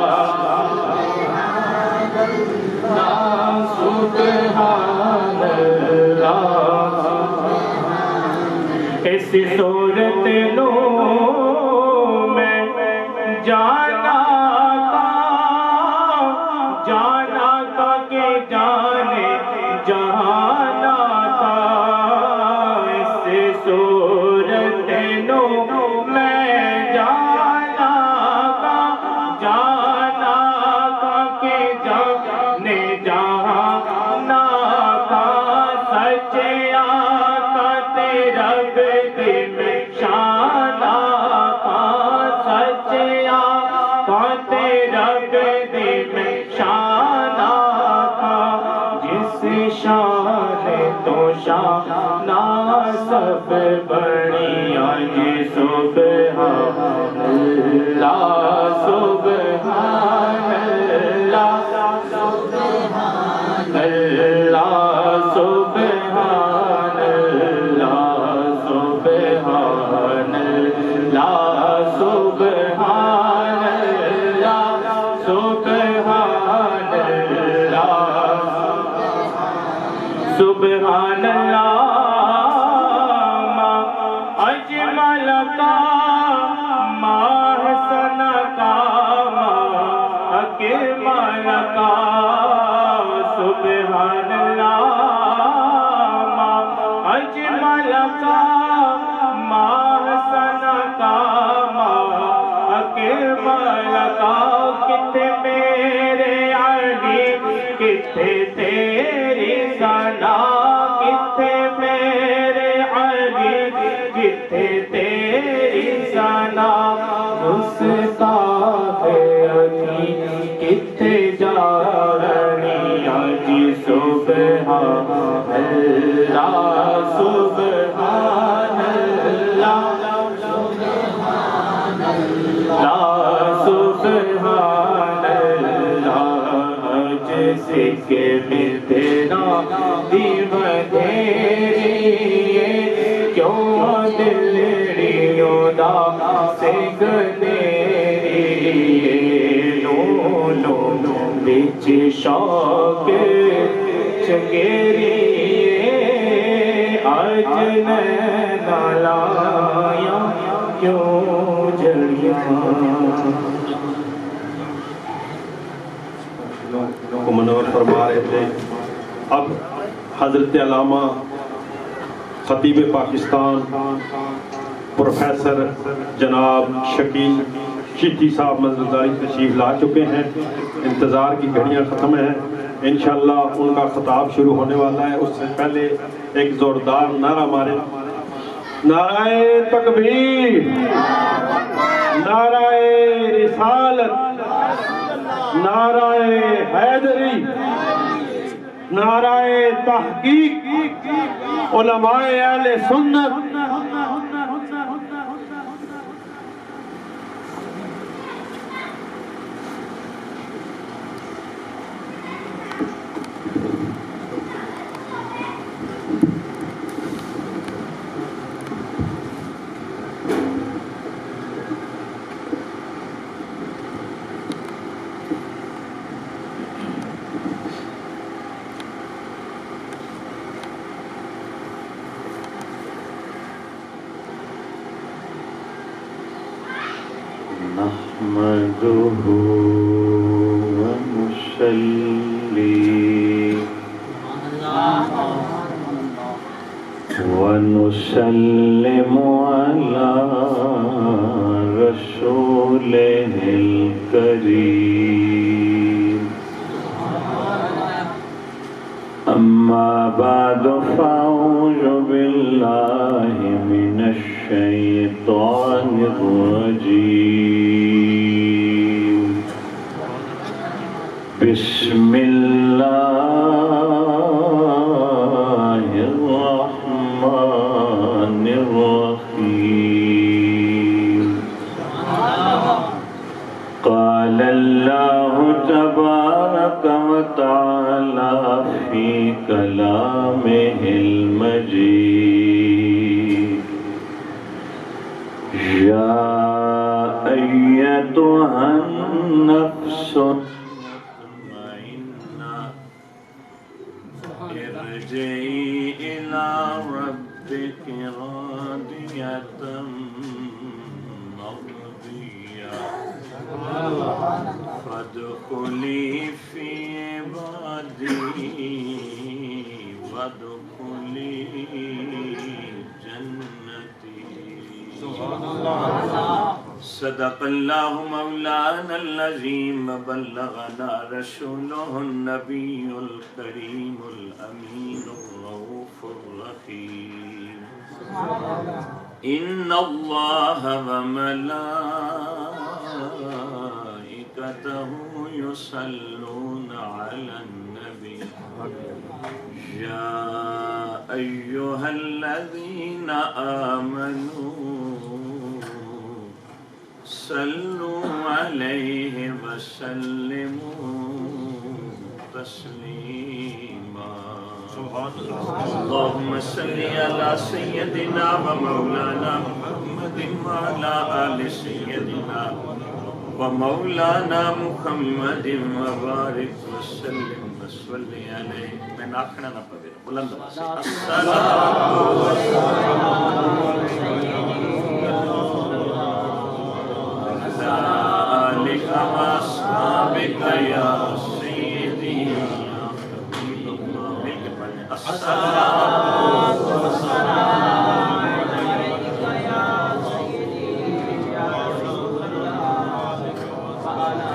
S3: سبحان اللہ اس صورت نو میں جانا تھا کہ جانے جانا تھا اس صورت نو میں جانا تھا کہ جانے جانا تھا سچے آقا تیرا دل شانہ تھا سچے آقا تیرا دل شانہ تھا جس شان تو شانہ سب بڑھیا جی سبحان اللہ سبحان اللہ اللہ سبحان اللہ سبحان اللہ سبحان اللہ سبحان اللہ سبحان اللہ ما اجمل کا ما حسن کا ما اکمل کا سبحان اللہ ما اجمل کا ما حسن کا ما اکمل کا کتنے میرے علی کتنے تیری ثنا کتنے میرے علی کتنے تیری ثنا مصطفیٰ علی کتنے جارنیاں جی سبحان اللہ سبحان اللہ سبحان اللہ جیسے کہ میں تیرا دیوانہ کیوں دلڑیوں دا سے گدیری نو نو بچ شوق چنگیری آج نینا لایا کیوں جڑیاں
S1: کو منور فرما رہے تھے. اب حضرت علامہ خطیب پاکستان پروفیسر جناب شکیل چشتی صاحب منزلداری تشریف لا چکے ہیں. انتظار کی گھڑیاں ختم ہیں. انشاءاللہ ان کا خطاب شروع ہونے والا ہے. اس سے پہلے ایک زوردار نعرہ مارے. نعرہ تکبیر، نعرہ رسالت، نعرہ حیدری، نعرہ تحقیق، علماء اہل سنت.
S3: نحمده ونصلي ونسلم على رسوله الكريم أما بعد فأعوذ بالله من الشيطان الرجيم بسم الله الرحمن الرحيم قال الله تبارك وتعالى في كلامه المجيد يا أيتها النفس المطمئنة ارجعي إلى ربك راضية مرضية فادخلي في عبادي وادخلي جنتي صدق الله مولانا العظيم بلغنا رسوله النبي الكريم الأمين الرؤوف الرحيم إن الله وملائكته يصلون على النبي يا أيها الذين آمنوا صلوا عليه وسلموا تسليما اللهم صل على سيدنا ومولانا محمد وعلى آل سيدنا ومولانا محمد وبارك وسلم وصل عليه میں آخنا نہ پڑے بلند آلك وأصحابك يا سيدي يا حبيب الله الصلاة والسلام عليك يا سيدي يا رسول الله وعلى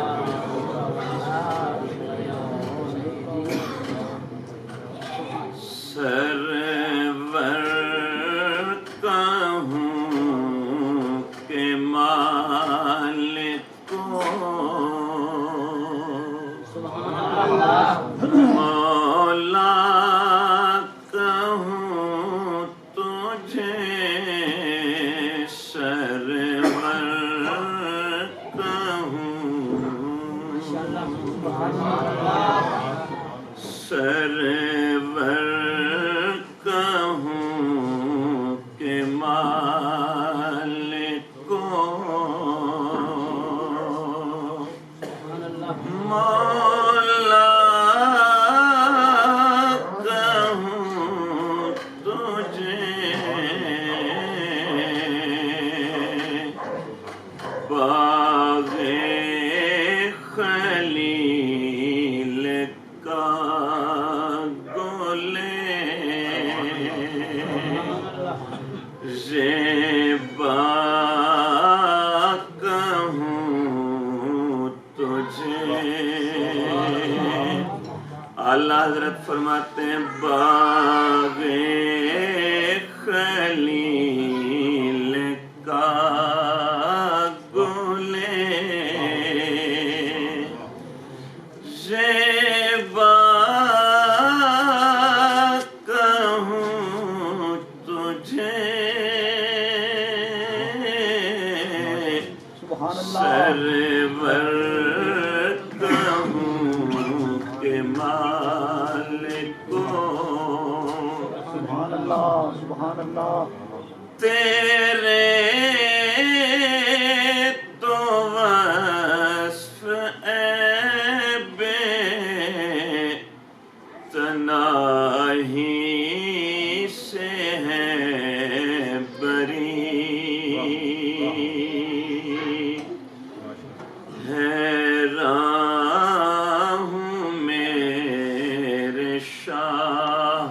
S3: آلك يا سيدي سرور کہوں کہ مالک کو مولا کہوں تجھے سرور کہوں سرور کہوں کہ مالک کو مولا کہوں تجھے باغ خلیل کا زیبا کہوں تجھے اعلیٰ حضرت فرماتے ہیں باغ خلیل کا گلے زیبا کہوں تجھے سرور کہوں کہ مالک کو
S2: سبحان اللہ سبحان اللہ
S3: تیرے تو وصف عیب تناہی سے ہے بری حیران ہوں میرے شاہ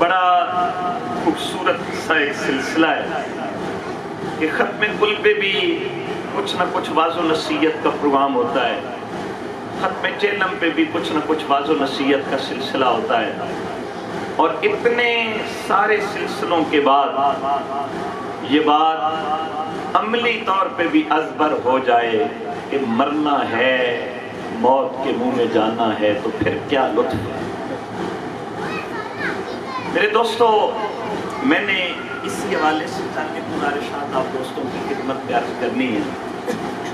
S3: بڑا خوبصورت سا ایک سلسلہ ہے کہ ختم کل پہ بھی کچھ نہ کچھ واعظ و نصیحت کا پروگرام ہوتا ہے، ختم چیلم پہ بھی کچھ نہ کچھ واعظ و نصیحت کا سلسلہ ہوتا ہے، اور اتنے سارے سلسلوں کے بعد یہ بات عملی طور پہ بھی ازبر ہو جائے کہ مرنا ہے، موت کے منہ میں جانا ہے، تو پھر کیا لطف ہے۔ میرے دوستو، میں نے اسی حوالے سے چند گزارشات آپ دوستوں کی خدمت میں عرض کرنی ہے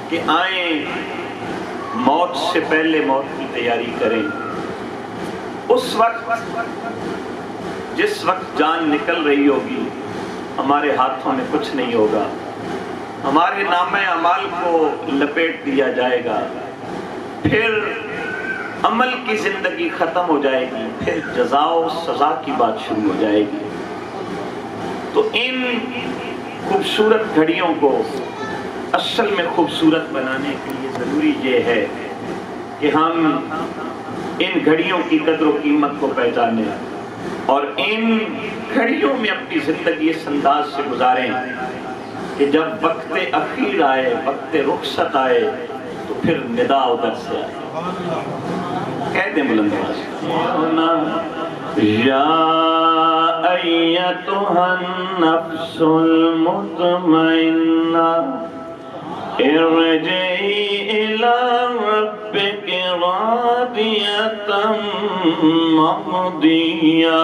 S3: کہ آئیں موت سے پہلے موت کی تیاری کریں۔ اس وقت جس وقت جان نکل رہی ہوگی ہمارے ہاتھوں میں کچھ نہیں ہوگا، ہمارے نامہ اعمال کو لپیٹ دیا جائے گا، پھر عمل کی زندگی ختم ہو جائے گی، پھر جزا و سزا کی بات شروع ہو جائے گی۔ تو ان خوبصورت گھڑیوں کو اصل میں خوبصورت بنانے کے لیے ضروری یہ ہے کہ ہم ان گھڑیوں کی قدر و قیمت کو پہچانیں اور ان گھڑیوں میں اپنی زندگی اس انداز سے گزاریں کہ جب وقت اخیر آئے، وقت رخصت آئے، تو پھر ندا ادھر سے آئے۔ کہتے ہیں بلند یا ایتھا النفس المطمئنہ ارجعی الی ربک راضیۃ مرضیہ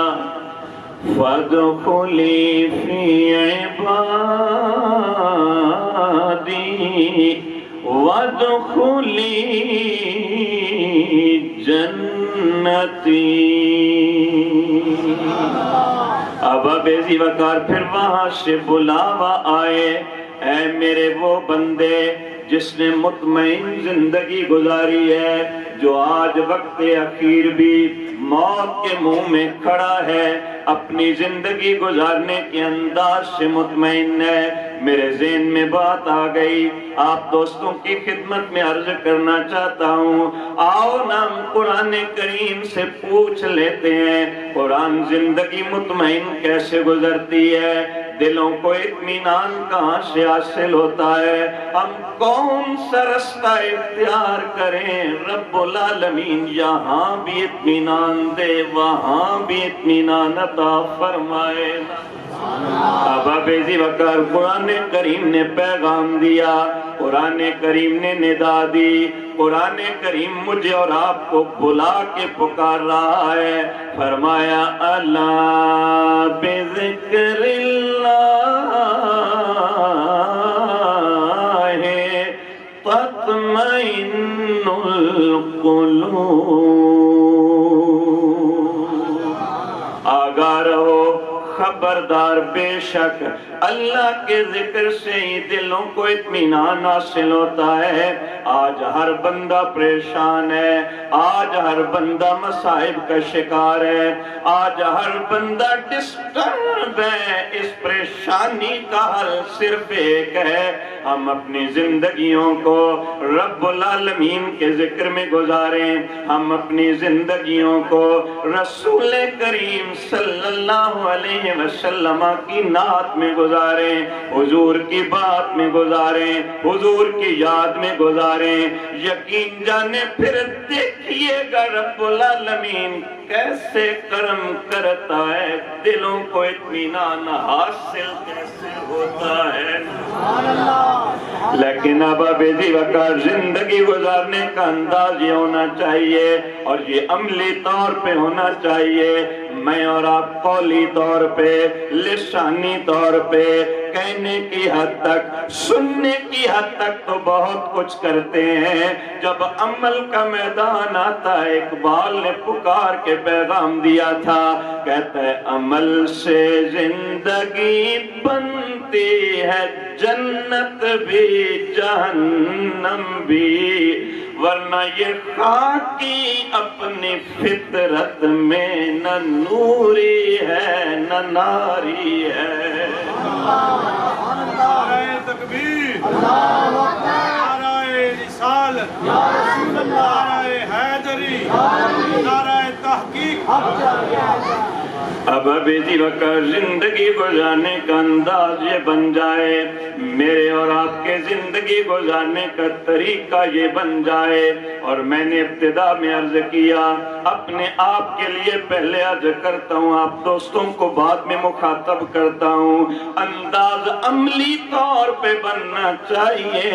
S3: فادخلی فی عبادی وادخلی جنتی۔ اب بیزی وقار پھر وہاں سے بلاوا آئے، اے میرے وہ بندے جس نے مطمئن زندگی گزاری ہے، جو آج وقت اخیر بھی موت کے منہ میں کھڑا ہے، اپنی زندگی گزارنے کے انداز سے مطمئن ہے۔ میرے ذہن میں بات آ گئی، آپ دوستوں کی خدمت میں عرض کرنا چاہتا ہوں، آؤ نا ہم قرآن کریم سے پوچھ لیتے ہیں، قرآن زندگی مطمئن کیسے گزرتی ہے، دلوں کو اطمینان کہاں سے حاصل ہوتا ہے، ہم کون سا رستہ اختیار کریں، رب العالمین یہاں بھی اطمینان دے، وہاں بھی اطمینان عطا فرمائے۔ اب بیزی وقار قرآن کریم نے پیغام دیا، قرآن کریم نے ندا دی، قرآن کریم مجھے اور آپ کو بلا کے پکار رہا ہے، فرمایا الا بذکر اللہ تطمئن القلوب۔ آگاہ رہو، خبردار، بے شک اللہ کے ذکر سے ہی دلوں کو اطمینان حاصل ہوتا ہے۔ آج ہر بندہ پریشان ہے، آج ہر بندہ مصائب کا شکار ہے، آج ہر بندہ ڈسٹرب ہے۔ اس پریشانی کا حل صرف ایک ہے، ہم اپنی زندگیوں کو رب العالمین کے ذکر میں گزاریں، ہم اپنی زندگیوں کو رسول کریم صلی اللہ علیہ وسلم کی نعت میں گزاریں، حضور کی بات میں گزاریں، حضور کی یاد میں گزاریں۔ یقین جانے پھر دیکھیے گا رب العالمین کیسے کرم کرتا ہے، دلوں کو اطمینان حاصل کیسے ہوتا ہے۔ لیکن اب بیزی وقار زندگی گزارنے کا انداز یہ ہونا چاہیے اور یہ عملی طور پہ ہونا چاہیے۔ میں اور آپ قولی طور پہ، لسانی طور پہ، کہنے کی حد تک، سننے کی حد تک تو بہت کچھ کرتے ہیں، جب عمل کا میدان آتا ہے، اقبال نے پکار کے پیغام دیا تھا، کہتا ہے عمل سے زندگی بنتی ہے، جنت بھی جہنم بھی، ورنہ یہ خاکی اپنی فطرت میں نہ نوری ہے نہ ناری ہے۔
S5: نعرہ تکبیر، نعرہ رسالت، نعرہ حیدری، نعرہ تحقیق۔
S3: اب بیٹی وقت زندگی گزارنے کا انداز یہ بن جائے، میرے اور آپ کے زندگی گزارنے کا طریقہ یہ بن جائے۔ اور میں نے ابتدا میں عرض کیا، اپنے آپ کے لیے پہلے عرض کرتا ہوں، آپ دوستوں کو بعد میں مخاطب کرتا ہوں، انداز عملی طور پہ بننا چاہیے،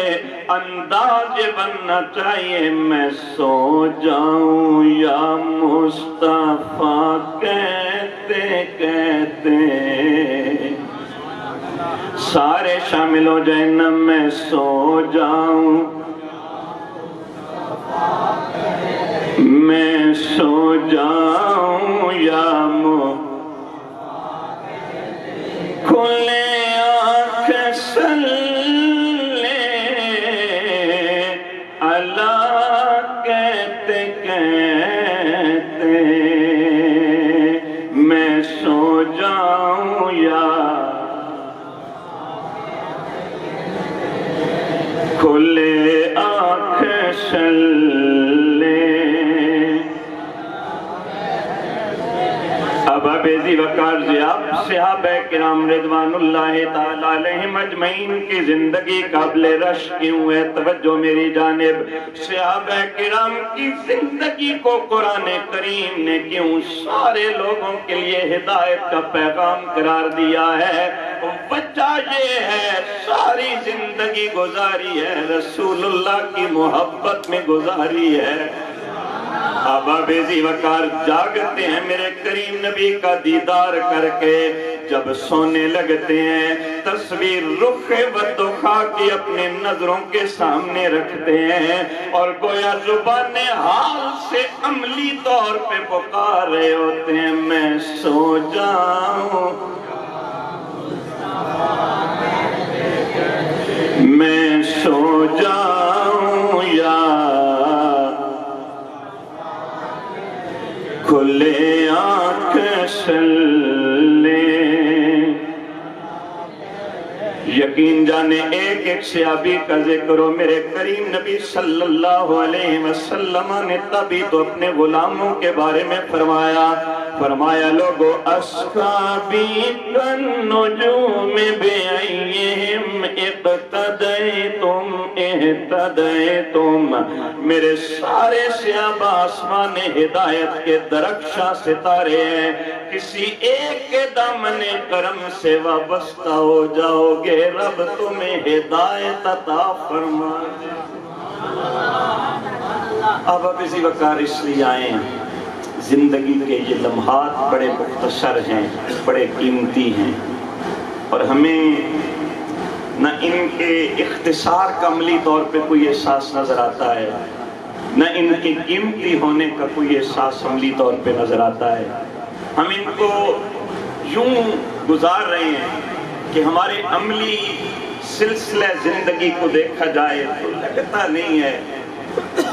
S3: انداز یہ بننا چاہیے، میں سو جاؤں یا مصطفیٰ کہتے کہتے سارے شامل ہو جائیں نا، میں سو جاؤں، میں سو جاؤں یا کھلے آنکھ صلی اللہ کہتے کہتے میں سو جاؤں یا کھلے آنکھ صلی۔ اب ابیزی وقار صحابہ کرام رضوان اللہ تعالیٰ علیہم اجمعین کی زندگی قابل رشک کیوں ہے؟ توجہ میری جانب، صحابہ کرام کی زندگی کو قرآن کریم نے کیوں سارے لوگوں کے لیے ہدایت کا پیغام قرار دیا ہے؟ وجہ یہ ہے، ساری زندگی گزاری ہے رسول اللہ کی محبت میں گزاری ہے۔ اب بیزی وقار جاگتے ہیں میرے کریم نبی کا دیدار کر کے، جب سونے لگتے ہیں تصویر رخ ودخا کی اپنے نظروں کے سامنے رکھتے ہیں، اور گویا زبان حال سے عملی طور پہ پکار رہے ہوتے ہیں، میں سو جاؤں، میں سو جاؤں یا کھلے آنکھ صلی۔ یقین جانے ایک ایک صحابی کا ذکر ہو، میرے کریم نبی صلی اللہ علیہ وسلم نے تبھی تو اپنے غلاموں کے بارے میں فرمایا لوگو اصحابی کالنجوم بأیہم اقتدیتم، میرے سارے صحابہ آسمان ہدایت کے درخشاں ستارے ہیں، کسی ایک کے دامن کرم سے وابستہ ہو جاؤ گے، رب تمہیں ہدایت عطا فرما دے۔ اب اسی وقار اس لیے آئے ہیں، زندگی کے یہ لمحات بڑے مختصر ہیں، بڑے قیمتی ہیں، اور ہمیں نہ ان کے اختصار کا عملی طور پہ کوئی احساس نظر آتا ہے، نہ ان کے قیمتی ہونے کا کوئی احساس عملی طور پہ نظر آتا ہے۔ ہم ان کو یوں گزار رہے ہیں کہ ہمارے عملی سلسلہ زندگی کو دیکھا جائے تو لگتا نہیں ہے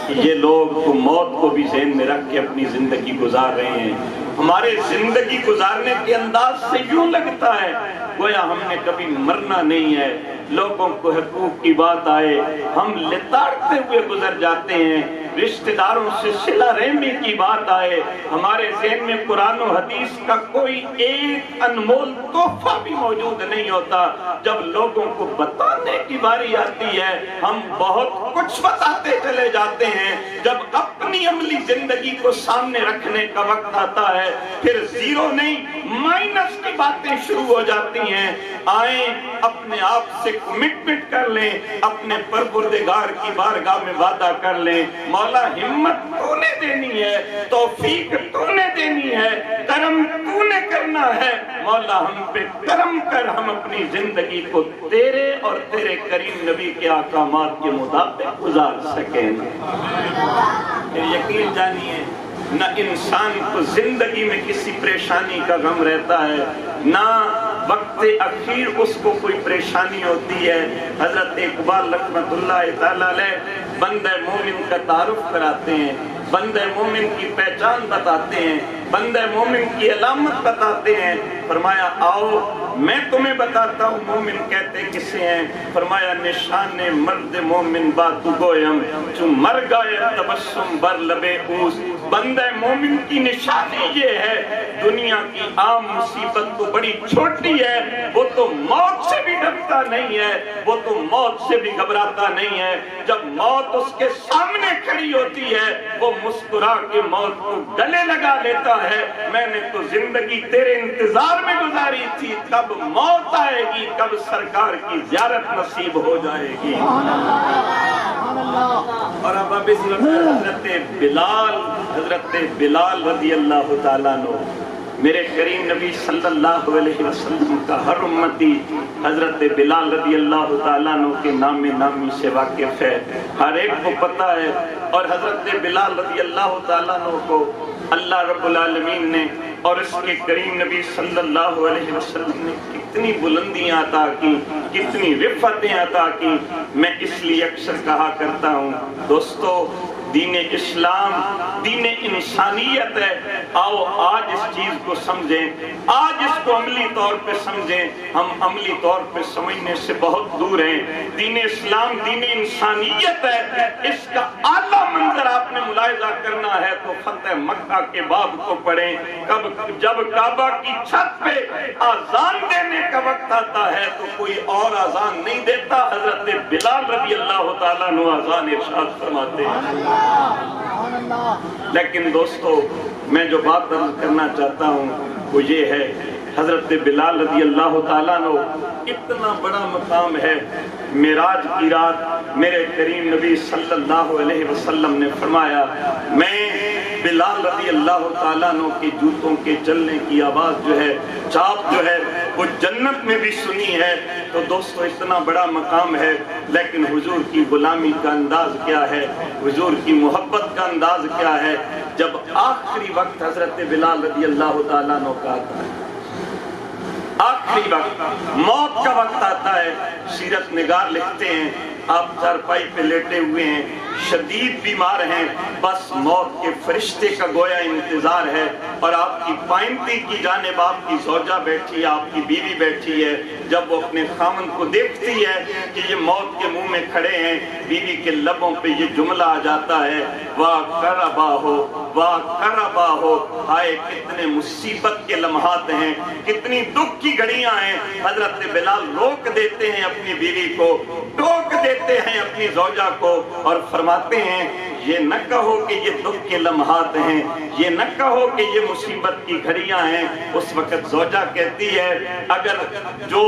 S3: کہ یہ لوگ موت کو بھی ذہن میں رکھ کے اپنی زندگی گزار رہے ہیں۔ ہمارے زندگی گزارنے کے انداز سے یوں لگتا ہے گویا ہم نے کبھی مرنا نہیں ہے، لوگوں کو حقوق کی بات آئے ہم لتاڑتے ہوئے گزر جاتے ہیں، رشتہ داروں سے صلہ رحمی کی بات آئے ہمارے ذہن میں قرآن و حدیث کا کوئی ایک انمول تحفہ بھی موجود نہیں ہوتا۔ جب لوگوں کو بتانے کی باری آتی ہے ہم بہت کچھ بتاتے چلے جاتے ہیں، جب اپنی عملی زندگی کو سامنے رکھنے کا وقت آتا ہے پھر زیرو نہیں مائنس کی باتیں شروع ہو جاتی ہیں۔ آئیں اپنے آپ سے کمٹمنٹ کر لیں، اپنے پروردگار کی بارگاہ میں وعدہ کر لیں، مولا ہمت تو نے دینی ہے، توفیق تو نے دینی ہے، کرم تو نے کرنا ہے، مولا ہم پہ کرم کر، ہم اپنی زندگی کو تیرے اور تیرے کریم نبی کے احکامات کے مطابق گزار سکیں۔ یقین جانیے نہ انسان کو زندگی میں کسی پریشانی کا غم رہتا ہے، نہ وقت اخیر اس کو کوئی پریشانی ہوتی ہے۔ حضرت اقبال رحمۃ اللہ تعالیٰ علیہ بندہ مومن کا تعارف کراتے ہیں، بندہ مومن کی پہچان بتاتے ہیں، بندہ مومن کی علامت بتاتے ہیں۔ فرمایا آؤ میں تمہیں بتاتا ہوں مومن کہتے کسے ہیں. فرمایا نشان مرد مومن باتو گویم چو مر گئے تبسم بر لبے اوز. بندہ مومن کی نشانی یہ ہے دنیا کی عام مصیبت تو بڑی چھوٹی ہے, وہ تو موت سے بھی ڈرتا نہیں ہے, وہ تو موت سے بھی گھبراتا نہیں ہے. جب موت اس کے سامنے کھڑی ہوتی ہے وہ مسکرا کے موت کو گلے لگا لیتا ہے. میں نے تو زندگی تیرے انتظار میں گزاری تھی, کب موت آئے گی, کب سرکار کی زیارت نصیب ہو جائے گی. اور اب اس وقت حضرت بلال رضی اللہ تعالیٰ عنہ, میرے کریم نبی صلی اللہ علیہ وسلم کا ہر امتی حضرت بلال رضی اللہ تعالیٰ عنہ کے نام نامی سے واقف ہے, ہر ایک کو پتہ ہے. اور حضرت بلال رضی اللہ تعالیٰ عنہ کو اللہ رب العالمین نے اور اس کے کریم نبی صلی اللہ علیہ وسلم نے کتنی بلندیاں عطا کی, کتنی رفعتیں عطا کی. میں اس لیے اکثر کہا کرتا ہوں دوستو, دین اسلام دین انسانیت ہے. آؤ آج اس چیز کو سمجھیں, آج اس کو عملی طور پہ سمجھیں. ہم عملی طور پہ سمجھنے سے بہت دور ہیں. دین اسلام دین انسانیت ہے. اس کا اعلیٰ منظر آپ نے ملاحظہ کرنا ہے تو فتح مکہ کے باب کو پڑھیں. جب کعبہ کی چھت پہ آذان دینے کا وقت آتا ہے تو کوئی اور آذان نہیں دیتا, حضرت بلال رضی اللہ تعالیٰ عنہ آذان ارشاد فرماتے ہیں. لیکن دوستو, میں جو بات عرض کرنا چاہتا ہوں وہ یہ ہے, حضرت بلال رضی اللہ تعالیٰ عنہ اتنا بڑا مقام ہے. معراج کی رات میرے کریم نبی صلی اللہ علیہ وسلم نے فرمایا میں بلال رضی اللہ تعالیٰ عنہ کے جوتوں کے چلنے کی آواز جو ہے, چاپ جو ہے, وہ جنت میں بھی سنی ہے. تو دوستو اتنا بڑا مقام ہے, لیکن حضور کی غلامی کا انداز کیا ہے, حضور کی محبت کا انداز کیا ہے. جب آخری وقت حضرت بلال رضی اللہ تعالیٰ عنہ کا آتا ہے, آخری وقت موت کا وقت آتا ہے, سیرت نگار لکھتے ہیں آپ چارپائی پہ لیٹے ہوئے ہیں, شدید بیمار ہیں, بس موت کے فرشتے کا گویا انتظار ہے. اور آپ کی پائنتی کی جانب آپ کی زوجہ بیٹھی ہے, آپ کی بیوی بیٹھی ہے. جب وہ اپنے خامن کو دیکھتی ہے کہ یہ موت کے منہ میں کھڑے ہیں, بیوی کے لبوں پہ یہ جملہ آ جاتا ہے واہ کربا ہو, واہ کربا ہو. ہائے کتنے مصیبت کے لمحات ہیں, کتنی دکھ کی گھڑیاں ہیں. حضرت بلال روک دیتے ہیں اپنی بیوی کو, ٹوک دیتے ہیں اپنی زوجہ کو اور فرماتے ہیں یہ نہ کہو کہ یہ دکھ کے لمحات ہیں, یہ نہ کہو کہ یہ مصیبت کی گھڑیاں ہیں. اس وقت زوجہ کہتی ہے اگر جو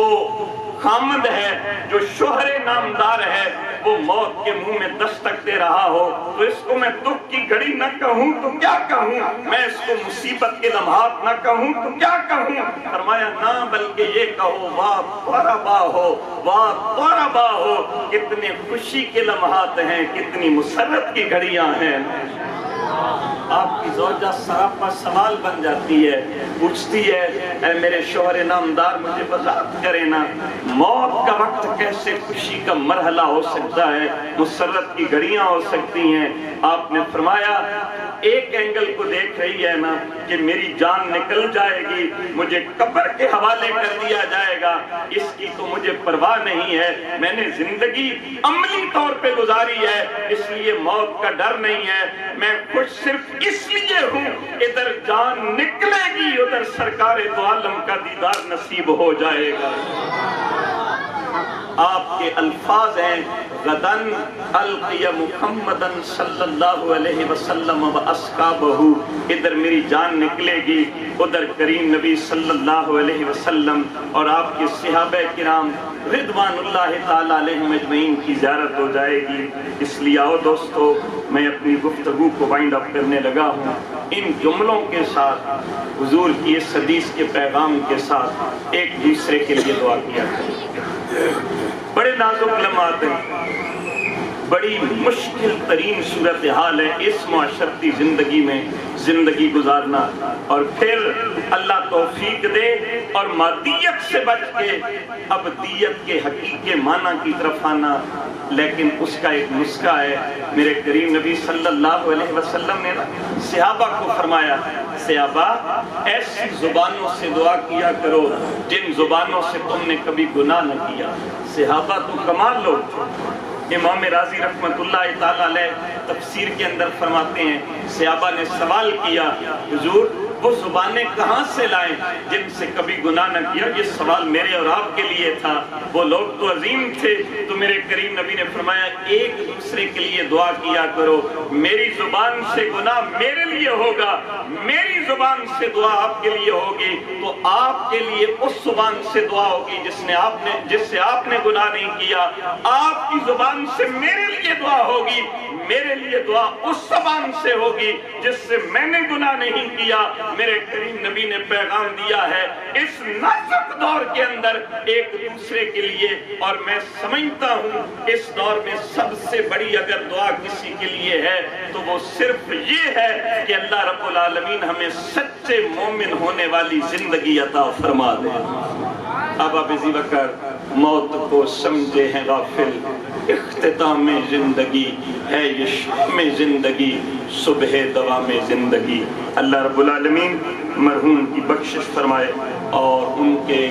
S3: خامد ہے, جو شوہر نامدار ہے, وہ موت کے منہ میں دستک دے رہا ہو تو اس کو میں دکھ کی گھڑی نہ کہوں تو کیا کہوں, میں اس کو مصیبت کے لمحات نہ کہوں تو کیا کہوں. فرمایا نہ بلکہ یہ کہو واہ طربا ہو, واہ طربا ہو. کتنے خوشی کے لمحات ہیں, کتنی مسرت کی گھڑیاں ہیں. آپ کی زوجہ سراپا سوال بن جاتی ہے, پوچھتی ہے اے میرے شوہر نامدار مجھے وضاحت کرے نا, موت کا وقت کیسے خوشی کا مرحلہ ہو سکتا ہے, مسرت کی گھڑیاں ہو سکتی ہیں. آپ نے فرمایا ایک اینگل کو دیکھ رہی ہے نا کہ میری جان نکل جائے گی, مجھے قبر کے حوالے کر دیا جائے گا, اس کی تو مجھے پرواہ نہیں ہے. میں نے زندگی عملی طور پہ گزاری ہے, اس لیے موت کا ڈر نہیں ہے. میں خوش صرف اس لیے ہوں ادھر جان نکلے گی, ادھر سرکار دو عالم کا دیدار نصیب ہو جائے گا. آپ کے الفاظ ہیں غدن القی محمدن صلی اللہ علیہ وسلم و اصحابہ, ادھر میری جان نکلے گی, ادھر کریم نبی صلی اللہ علیہ وسلم اور آپ کے صحابہ کرام رضوان اللہ تعالیٰ علیہم اجمعین کی زیارت ہو جائے گی. اس لیے آؤ دوستو, میں اپنی گفتگو کو وائنڈ اپ کرنے لگا ہوں ان جملوں کے ساتھ, حضور کی اس حدیث کے پیغام کے ساتھ ایک دوسرے کے لیے دعا کیا کریں. بڑے نازک لمحات ہیں, بڑی مشکل ترین صورتحال ہے اس معاشرتی زندگی میں زندگی گزارنا، اور پھر اللہ توفیق دے اور مادیت سے بچ کے ابدیت کے حقیقی معنی کی طرف آنا۔ لیکن اس کا ایک نسخہ ہے۔ میرے کریم نبی صلی اللہ علیہ وسلم نے صحابہ کو فرمایا، صحابہ ایسی زبانوں سے دعا کیا کرو جن زبانوں سے تم نے کبھی گناہ نہ کیا۔ صحابہ تو کمال لوگ۔ امام راضی رحمت اللہ تعالی علیہ تفسیر کے اندر فرماتے ہیں، صحابہ نے سوال کیا، حضور وہ زبانیں کہاں سے لائیں جن سے کبھی گناہ نہ کیا؟ یہ سوال میرے اور آپ کے لیے تھا۔ وہ لوگ تو عظیم تھے، تو میرے کریم نبی نے فرمایا ایک دوسرے کے لیے دعا کیا کرو، میری زبان سے گناہ میرے لیے ہوگا، میری زبان سے دعا آپ کے لیے ہوگی، تو آپ کے لیے اس زبان سے دعا ہوگی جس سے آپ نے گناہ نہیں کیا۔ آپ کی زبان سے میرے لیے دعا ہوگی، میرے لیے دعا اس زبان سے ہوگی جس سے میں نے گناہ نہیں کیا۔ میرے کریم نبی نے پیغام دیا ہے اس نازک دور کے اندر ایک دوسرے کے لیے، اور میں سمجھتا ہوں اس دور میں سب سے بڑی اگر دعا کسی کے لیے ہے تو وہ صرف یہ ہے کہ اللہ رب العالمین ہمیں سچے مومن ہونے والی زندگی عطا فرما دے۔ اب ابی بکر موت کو سمجھے ہیں غافل، اختتام زندگی ہے یہ شام زندگی، صبح دوام زندگی۔ اللہ رب العالمین مرحوم کی بخشش فرمائے اور ان کے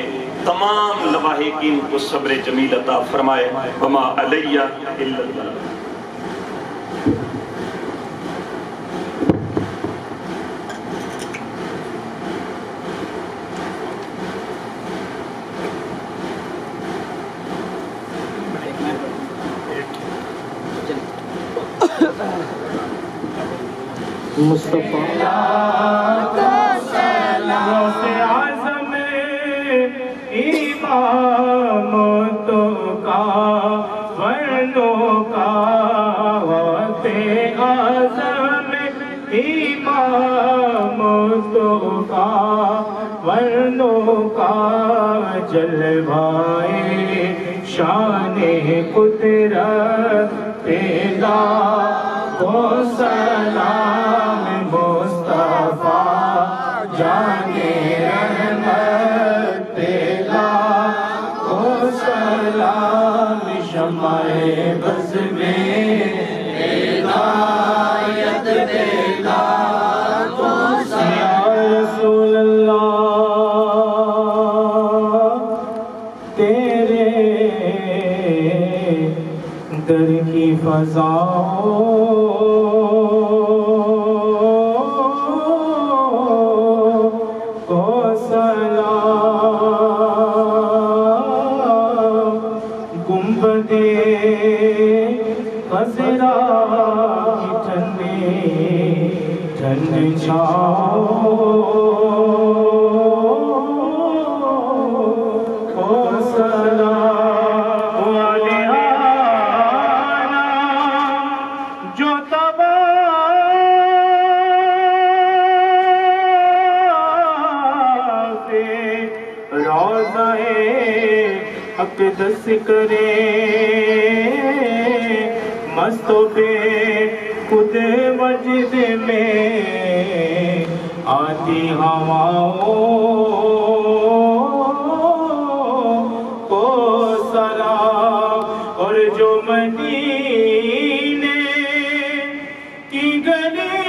S3: تمام لواحقین کو صبر جمیل عطا فرمائے۔ وما علیہ الا اللہ۔
S4: مصطفیٰ
S2: ورنوں کا جلوائے شان قدرت تیرا کو سلام مصطفیٰ جانے رحمت تیرا کو سلام شمع بز میں ہدایت تیرا کو سلام رسول اللہ تیرے در کی فضاؤں کو سلام گنبد خضرا کی ٹھنڈی ٹھنڈ چھاؤں کو سلام اقدس کرے مستوں پہ خود وجد میں آتی ہواؤں کو سلام اور جو مدینے کی گلی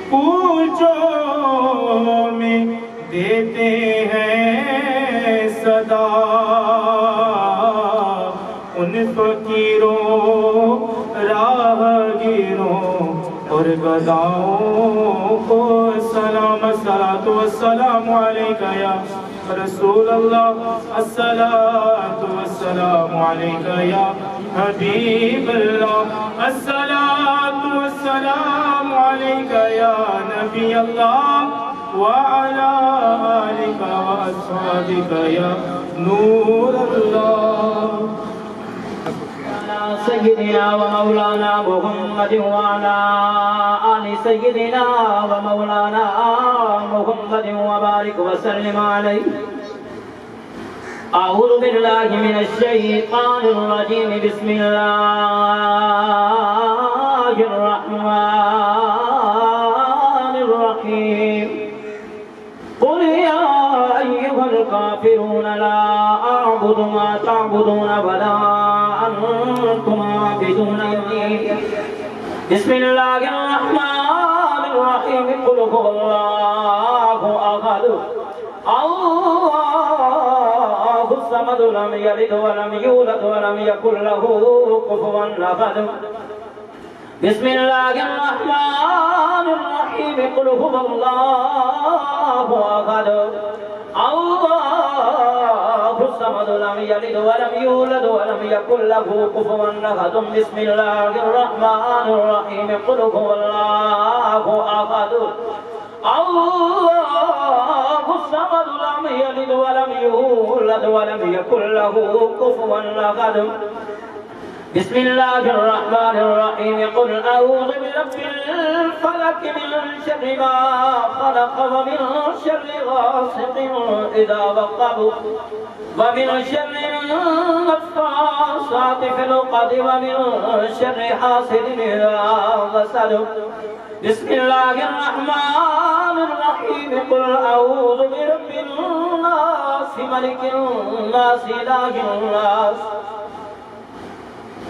S2: کوچوں میں دیتے ہیں صدا ان فقیروں راہگیروں اور گداؤں کو سلام الصلاۃ والسلام علیکہ یا رسول اللہ الصلاۃ والسلام علیکہ یا حبیب اللہ الصلاۃ والسلام علیکہ یا نبی اللہ وعلى آلك وأصحابك يا نور الله
S4: سيدنا ومولانا محمد وعلى آل سيدنا ومولانا محمد وبارك وسلم عليه أعوذ بالله من الشيطان الرجيم بسم الله الرحمن الرحيم قل يا أيها الكافرون لا أعبد ما تعبدون ولا أنتم عابدون بسم الله الرحمن الرحيم قل هو الله أحد الله الصمد لم يلد ولم يولد ولم يكن له كفوا أحد بسم الله الرحمن الرحيم قل هو الله أحد الله الصمد لم يلد ولم يولد ولم يكن له كفوا أحد بسم الله الرحمن الرحيم قل هو الله أحد الله الصمد لم يلد ولم يولد ولم يكن له كفوا أحد بسم الله الرحمن الرحيم قل أعوذ برب الفلق من شر ما خلق ومن شر غاسق إذا وقب ومن شر النفاثات في العقد ومن شر حاسد إذا حسد بسم الله الرحمن الرحيم قل أعوذ برب الناس ملك الناس إله الناس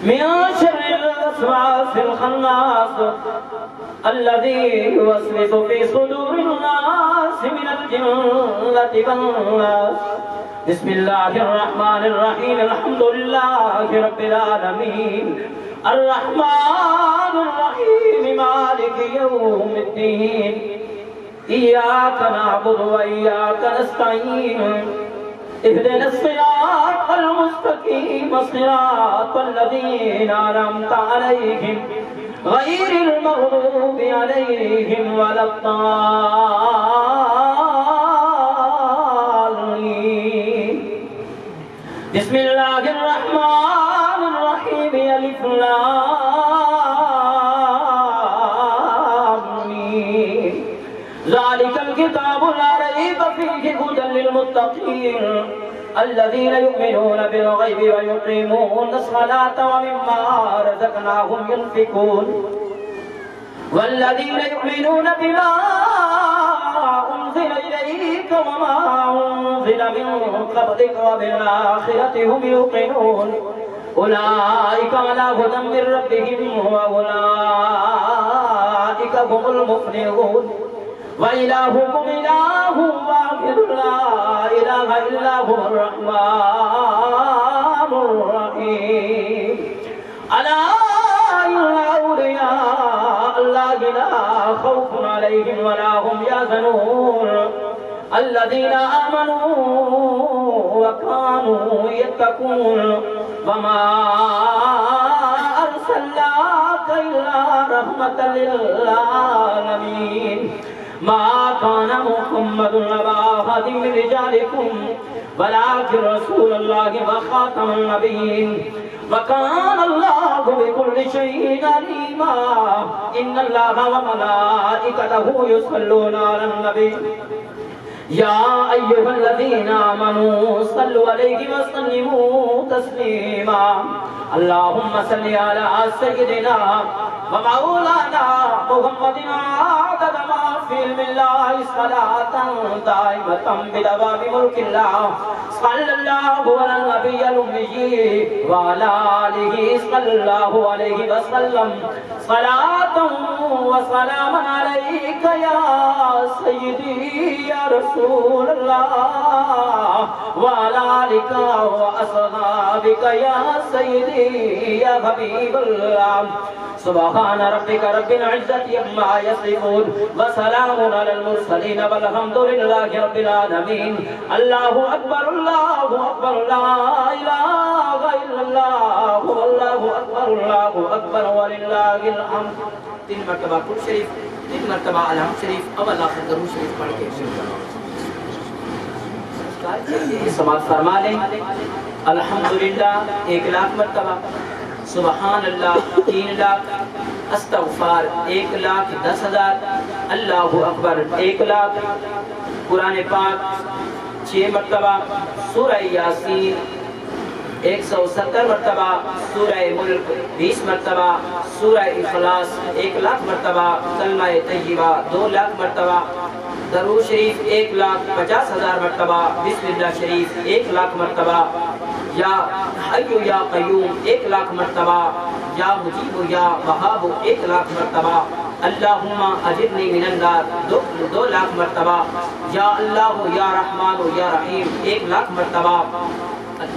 S4: من شر الوسواس الخناس الذي يوسوس في صدور الناس من الجنة والناس بسم الله الرحمن الرحيم الحمد لله رب العالمين الرحمن الرحيم مالك يوم الدين إياك نعبد وإياك نستعين اهدنا الصراط المستقيم صراط الذين أنعمت عليهم غير المغضوب عليهم ولا الضالين بسم الله الرحمن الرحيم ألف لام ميم ذلك الكتاب لا ريب فيه هدى للمتقين الذين يؤمنون بالغيب ويقيمون الصلاة ومما رزقناهم ينفقون والذين يؤمنون بما أنزل إليك وما أنزل من قبلك وبالآخرة هم يوقنون أولئك على هدى من ربهم وأولئك هم المفلحون وإلهكم إله واحد لا إله إلا هو الرحمن الرحيم ألا إن أولياء الله لا خوف عليهم ولا هم يحزنون الذين آمنوا وكانوا يتقون وما أرسلناك إلا رحمة للعالمين ما كان محمد أبا أحد من رجالكم ولكن رسول الله وخاتم النبيين وكان الله بكل شيء عليما إن الله وملائكته يصلون على النبي يا أيها الذين آمنوا صلوا عليه وسلموا تسليما اللهم صل على سيدنا ومولانا محمد عدد ما في علم الله صلاة دائمة بدوام ملك الله صلى الله على النبي الأمي وعلى آله صلى الله عليه وسلم صلاة وسلام عليك يا سيدي يا رسول الله وعلى آلك وأصحابك يا سيدي يا حبيب الله سبحان ربك رب العزة عما يصفون وسلام على المرسلين والحمد لله رب العالمين الله أكبر لا إله إلا الله والله أكبر ولله الحمد 3 مرتبہ کل شریف 3 مرتبہ الحم شریف اول آخر درود شریف پڑھ کے سماعت فرما لیں الحمدللہ 1 لاکھ مرتبہ سبحان اللہ 3 لاکھ استغفار 1,10,000 اللہ اکبر 1 لاکھ قرآن پاک
S6: 6 مرتبہ سورہ یاسین، 170 مرتبہ سورہ ملک، 20 مرتبہ سورہ اخلاص، 1,00,000 مرتبہ کلمہ طیبہ، 2,00,000 مرتبہ درود شریف، 1,50,000 مرتبہ بسم اللہ شریف، 1,00,000 مرتبہ یا حی یا قیوم، 1,00,000 مرتبہ یا مجیب یا وہاب، 1,00,000 مرتبہ اللہم اجرنی من النار، 2,00,000 مرتبہ یا اللہ یا رحمان یا رحیم، 1,00,000 مرتبہ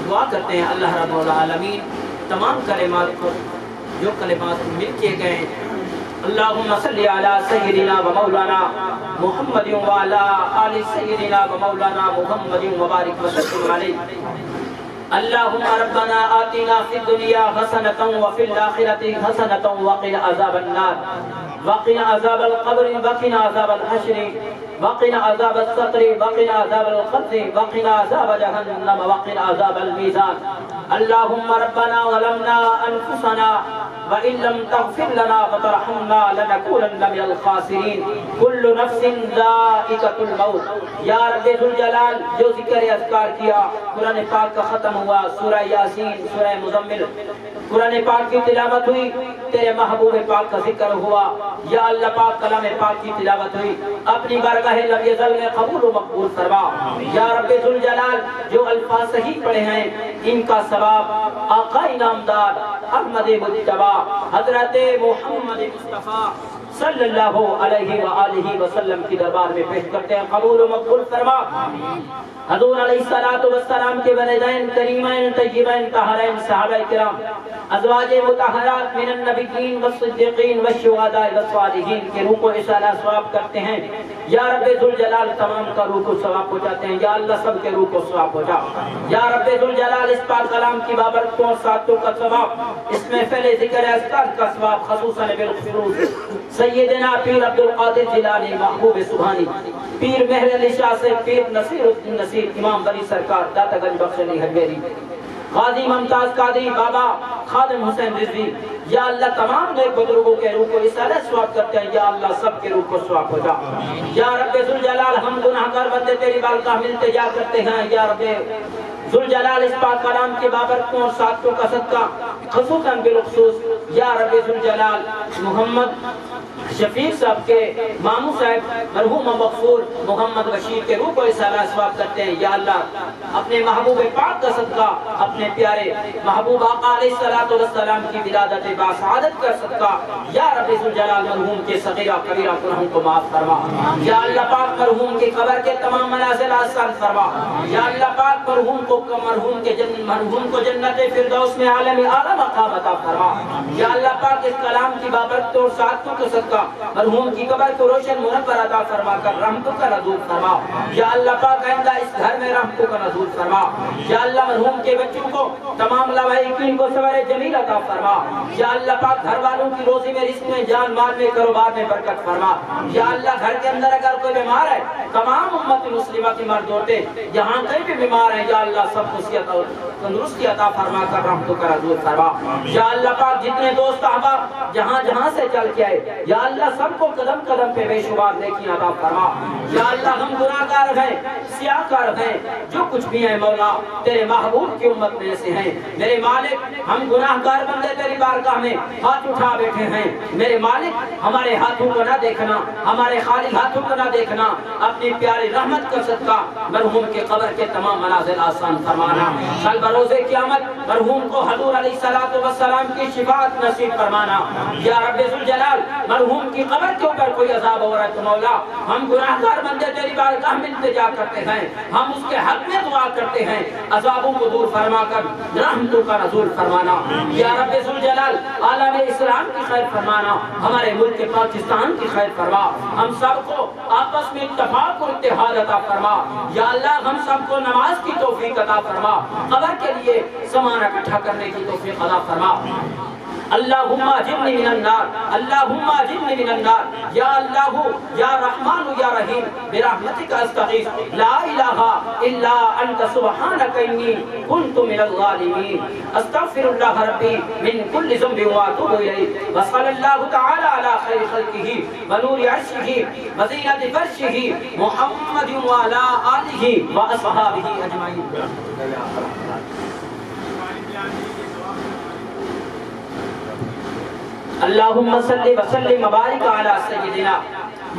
S6: دعا کرتے ہیں اللہ رب العالمین تمام کلمات کو جو کلمات مل کے گئے. اللہم صلی علی سیدنا و مولانا محمد وعلی آل سیدنا و مولانا محمد وبارک وسلم علیہ. اللہم ربنا آتنا فی الدنیا حسنۃ وفی الآخرۃ حسنۃ وقنا عذاب النار وقنا عذاب القبر وقنا عذاب الحشر وقنا عذاب السقر وقنا عذاب القبر وقنا عذاب جہنم وقنا عذاب الميزان. اللهم ربنا ظلمنا انفسنا وان لم تغفر لنا وترحمنا لنكونن من الخاسرين. كل نفس ذائقة الموت. یا رب ذوالجلال جو ذکر اذکار کیا، قرآن پاک کا ختم ہوا، سورہ یاسین، سورہ مزمل، قرآن پاک کی تلاوت ہوئی، تیرے محبوب پاک کا ذکر ہوا، یا اللہ پاک کلام پاک کی تلاوت ہوئی، اپنی بارگاہ لم یزل میں قبول و مقبول فرما. یا رب ذوالجلال جو الفاظ صحیح پڑھے ہیں ان کا ثواب آقا انعامدار احمد مجتبی حضرت محمد مصطفیٰ صلی اللہ علیہ وآلہ وسلم کی دربار میں پیش کرتے ہیں، قبول و مقبول فرما. حضور علیہ السلام کے والدین کریمین طیبین طاہرین صحابہ کرام ازواج مطہرات من النبیین والصدیقین والشہداء والصالحین کے روح کو اشارہ ثواب کرتے ہیں. یا رب ذوالجلال تمام کا روح کو ثواب پہنچاتے ہیں، یا اللہ سب کے روح کو ثواب پہنچا. یا رب ذوالجلال اس پاک کلام کی بابرکتوں اور ساتوں کا ثواب، اس محفل ذکر اذکار کا ثواب، خصوصاً بالخصوص سیدنا پیر عبدالقادر جیلانی محبوب سبحانی، پیر مہر علی شاہ سے پیر نصیر الدین نصیر امام بلی سرکار داتا گنج بخش علی حجویری، قاضی ممتاز قادری بابا خادم حسین رضوی، یا اللہ تمام نیک بزرگوں کے روح کو اس طرح ثواب کرتے ہیں، یا اللہ سب کے روح کو ثواب پہنچا. یا رب ذوالجلال ہم گناہگار بندے تیری بارگاہ میں التجا کرتے ہیں، یا رب ذوالجلال اس پاک کلام کے بابرکتوں اور ساتوں کا صدقہ، خصوصاً بالخصوص یا رب ذوالجلال محمد شفیق صاحب کے ماموں صاحب مرحوم مغفور محمد بشیر کے روح کو اصالہ ثواب کرتے ہیں. یا اللہ اپنے محبوب پاک کا صدقہ، اپنے پیارے محبوب آقا علیہ السلام کی ولادت باسعادت کا صدقہ، یا رب ذوالجلال مرحوم کے صغیرہ کبیرہ گناہوں کو معاف فرما. یا اللہ پاک مرحوم کے قبر کے تمام منازل آسان فرما. یا اللہ پاک مرحوم کو جنت فردوس میں عالم اعلیٰ مقام عطا فرما. یا اللہ پاک اس کلام کی بابرکتوں اور سعادتوں کے صدقہ مرحوم کی قبر کو روشن منور عطا فرما کر رحمتوں کا نزول فرما. یا اللہ پاک آئندہ اس گھر میں رحمتوں کا نزول فرما. یا اللہ مرحوم کے بچوں کو تمام لواحقین کو صبر جمیل عطا فرما. یا اللہ پاک گھر والوں کی روزی میں، رزق میں، جان مال میں، کاروبار میں برکت فرما. یا اللہ گھر کے اندر اگر کوئی بیمار ہے، تمام امت مسلمہ کی مرد عورتیں جہاں کہیں بھی بیمار ہیں، یا اللہ سب کو صحت اور تندرستی عطا فرما کر رحمتوں کا نزول فرما. یا اللہ پاک جتنے دوست احباب جہاں جہاں سے چل کے آئے، یا اللہ سب کو قدم قدم پہ بے شمار نیکیاں عطا فرما. یا اللہ ہم گناہگار ہیں، سیاہکار ہیں، جو کچھ بھی ہیں مولا تیرے محبوب کی امت میں سے ہیں. میرے مالک ہم گناہگار بندے تیری بارگاہ میں ہاتھ اٹھا بیٹھے ہیں. میرے مالک ہمارے ہاتھوں کو نہ دیکھنا، ہمارے خالی ہاتھوں کو نہ دیکھنا، اپنی پیاری رحمت کا صدقہ مرحوم کے قبر کے تمام منازل آسان فرمانا. کل بروز قیامت مرحوم کو حضور علیہ السلام کی شفاعت نصیب فرمانا. یا رب ذوالجلال مرحوم کی قبر کے اوپر کوئی عذاب ہو رہا ہے تو مولا ہم گناہگار بندے تیری بارگاہ میں التجا کرتے ہیں، ہم اس کے حق میں دعا کرتے ہیں، عذابوں کو دور فرما کر رحمتوں کا نزول فرمانا. یا رب ذوالجلال عالم اسلام کی خیر فرمانا، ہمارے ملک پاکستان کی خیر فرما، ہم سب کو آپس میں اتفاق اور اتحاد عطا فرما. یا اللہ ہم سب کو نماز کی توفیق عطا فرما، قبر کے لیے سامان اکٹھا کرنے کی توفیق عطا فرما. اللہم اجرنی من النار، اللہم اجرنی من النار. یا اللہ یا رحمان یا رحیم برحمتک استغیث، لا الہ الا انت سبحانک انی کنت من الظالمین. استغفر اللہ ربی من کل ذنب واتوب الیہ. وصلی اللہ تعالی علی خیر خلقه ونور عرشه وزینت فرشه محمد وعلى آله وأصحابه أجمعين. اللهم صل وسلم وبارك على سيدنا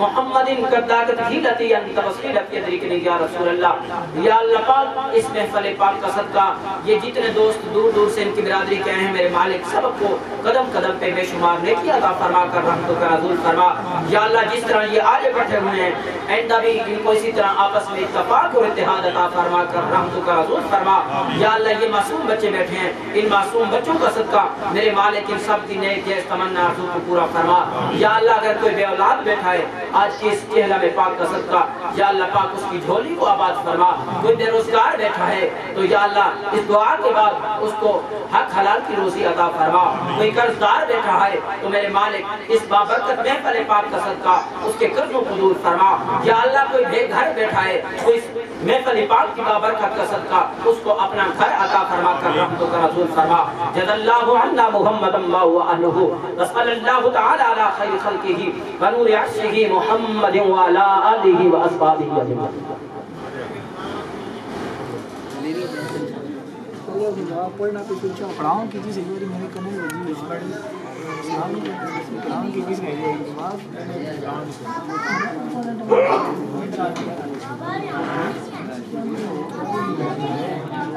S6: محمد قداقت ہیلتی انت وسیلت یدرکنی یا رسول اللہ. یا اللہ پاک اس محفل پاک کا صدقہ یہ جتنے دوست دور دور سے ان کی برادری کے ہیں میرے مالک سب کو قدم قدم پہ بے شمار نیکی عطا فرما کر رحمتوں کا نزول فرما. یا اللہ جس طرح یہ آگے بڑھے ہوئے ہیں آئندہ بھی ان کو اسی طرح آپس میں اتفاق اور اتحاد عطا فرما کر رحمتوں کا نزول فرما. یا اللہ یہ معصوم بچے بیٹھے ہیں ان معصوم بچوں کا صدقہ میرے مالک ان سب کی نیک جیز تمنا آرزو کو پورا فرما. یا اللہ اگر کوئی بے اولاد بیٹھا ہے آج کی اس چہلہ میں پاک کا صدقہ یا اللہ پاک اس کی جھولی کو آباد فرما. کوئی بے روزگار بیٹھا ہے تو یا اللہ اس دعا کے بعد اس کو حق حلال کی روزی عطا فرما. کوئی قرضدار بیٹھا ہے تو میرے مالک اس بابرکت محفل پاک کا صدقہ اس کے قرضوں کو دور فرما. یا اللہ کوئی بے گھر بیٹھا ہے تو اس محفل پاک کی بابرکت کا صدقہ اس کو اپنا گھر عطا فرما کر رحمتوں کا نزول فرما. جزا اللہ عنا محمد اللہ وآلہ وصلی اللہ تعالی علی خیر خلقہ ونور عرشہ محمد وعلى آلہ وأصحابہ اجمعین.
S7: پڑھنا تو کچھ پڑھاؤں کی چیز ہے میرے کمل وجی اس پڑھاؤں کی چیز ہے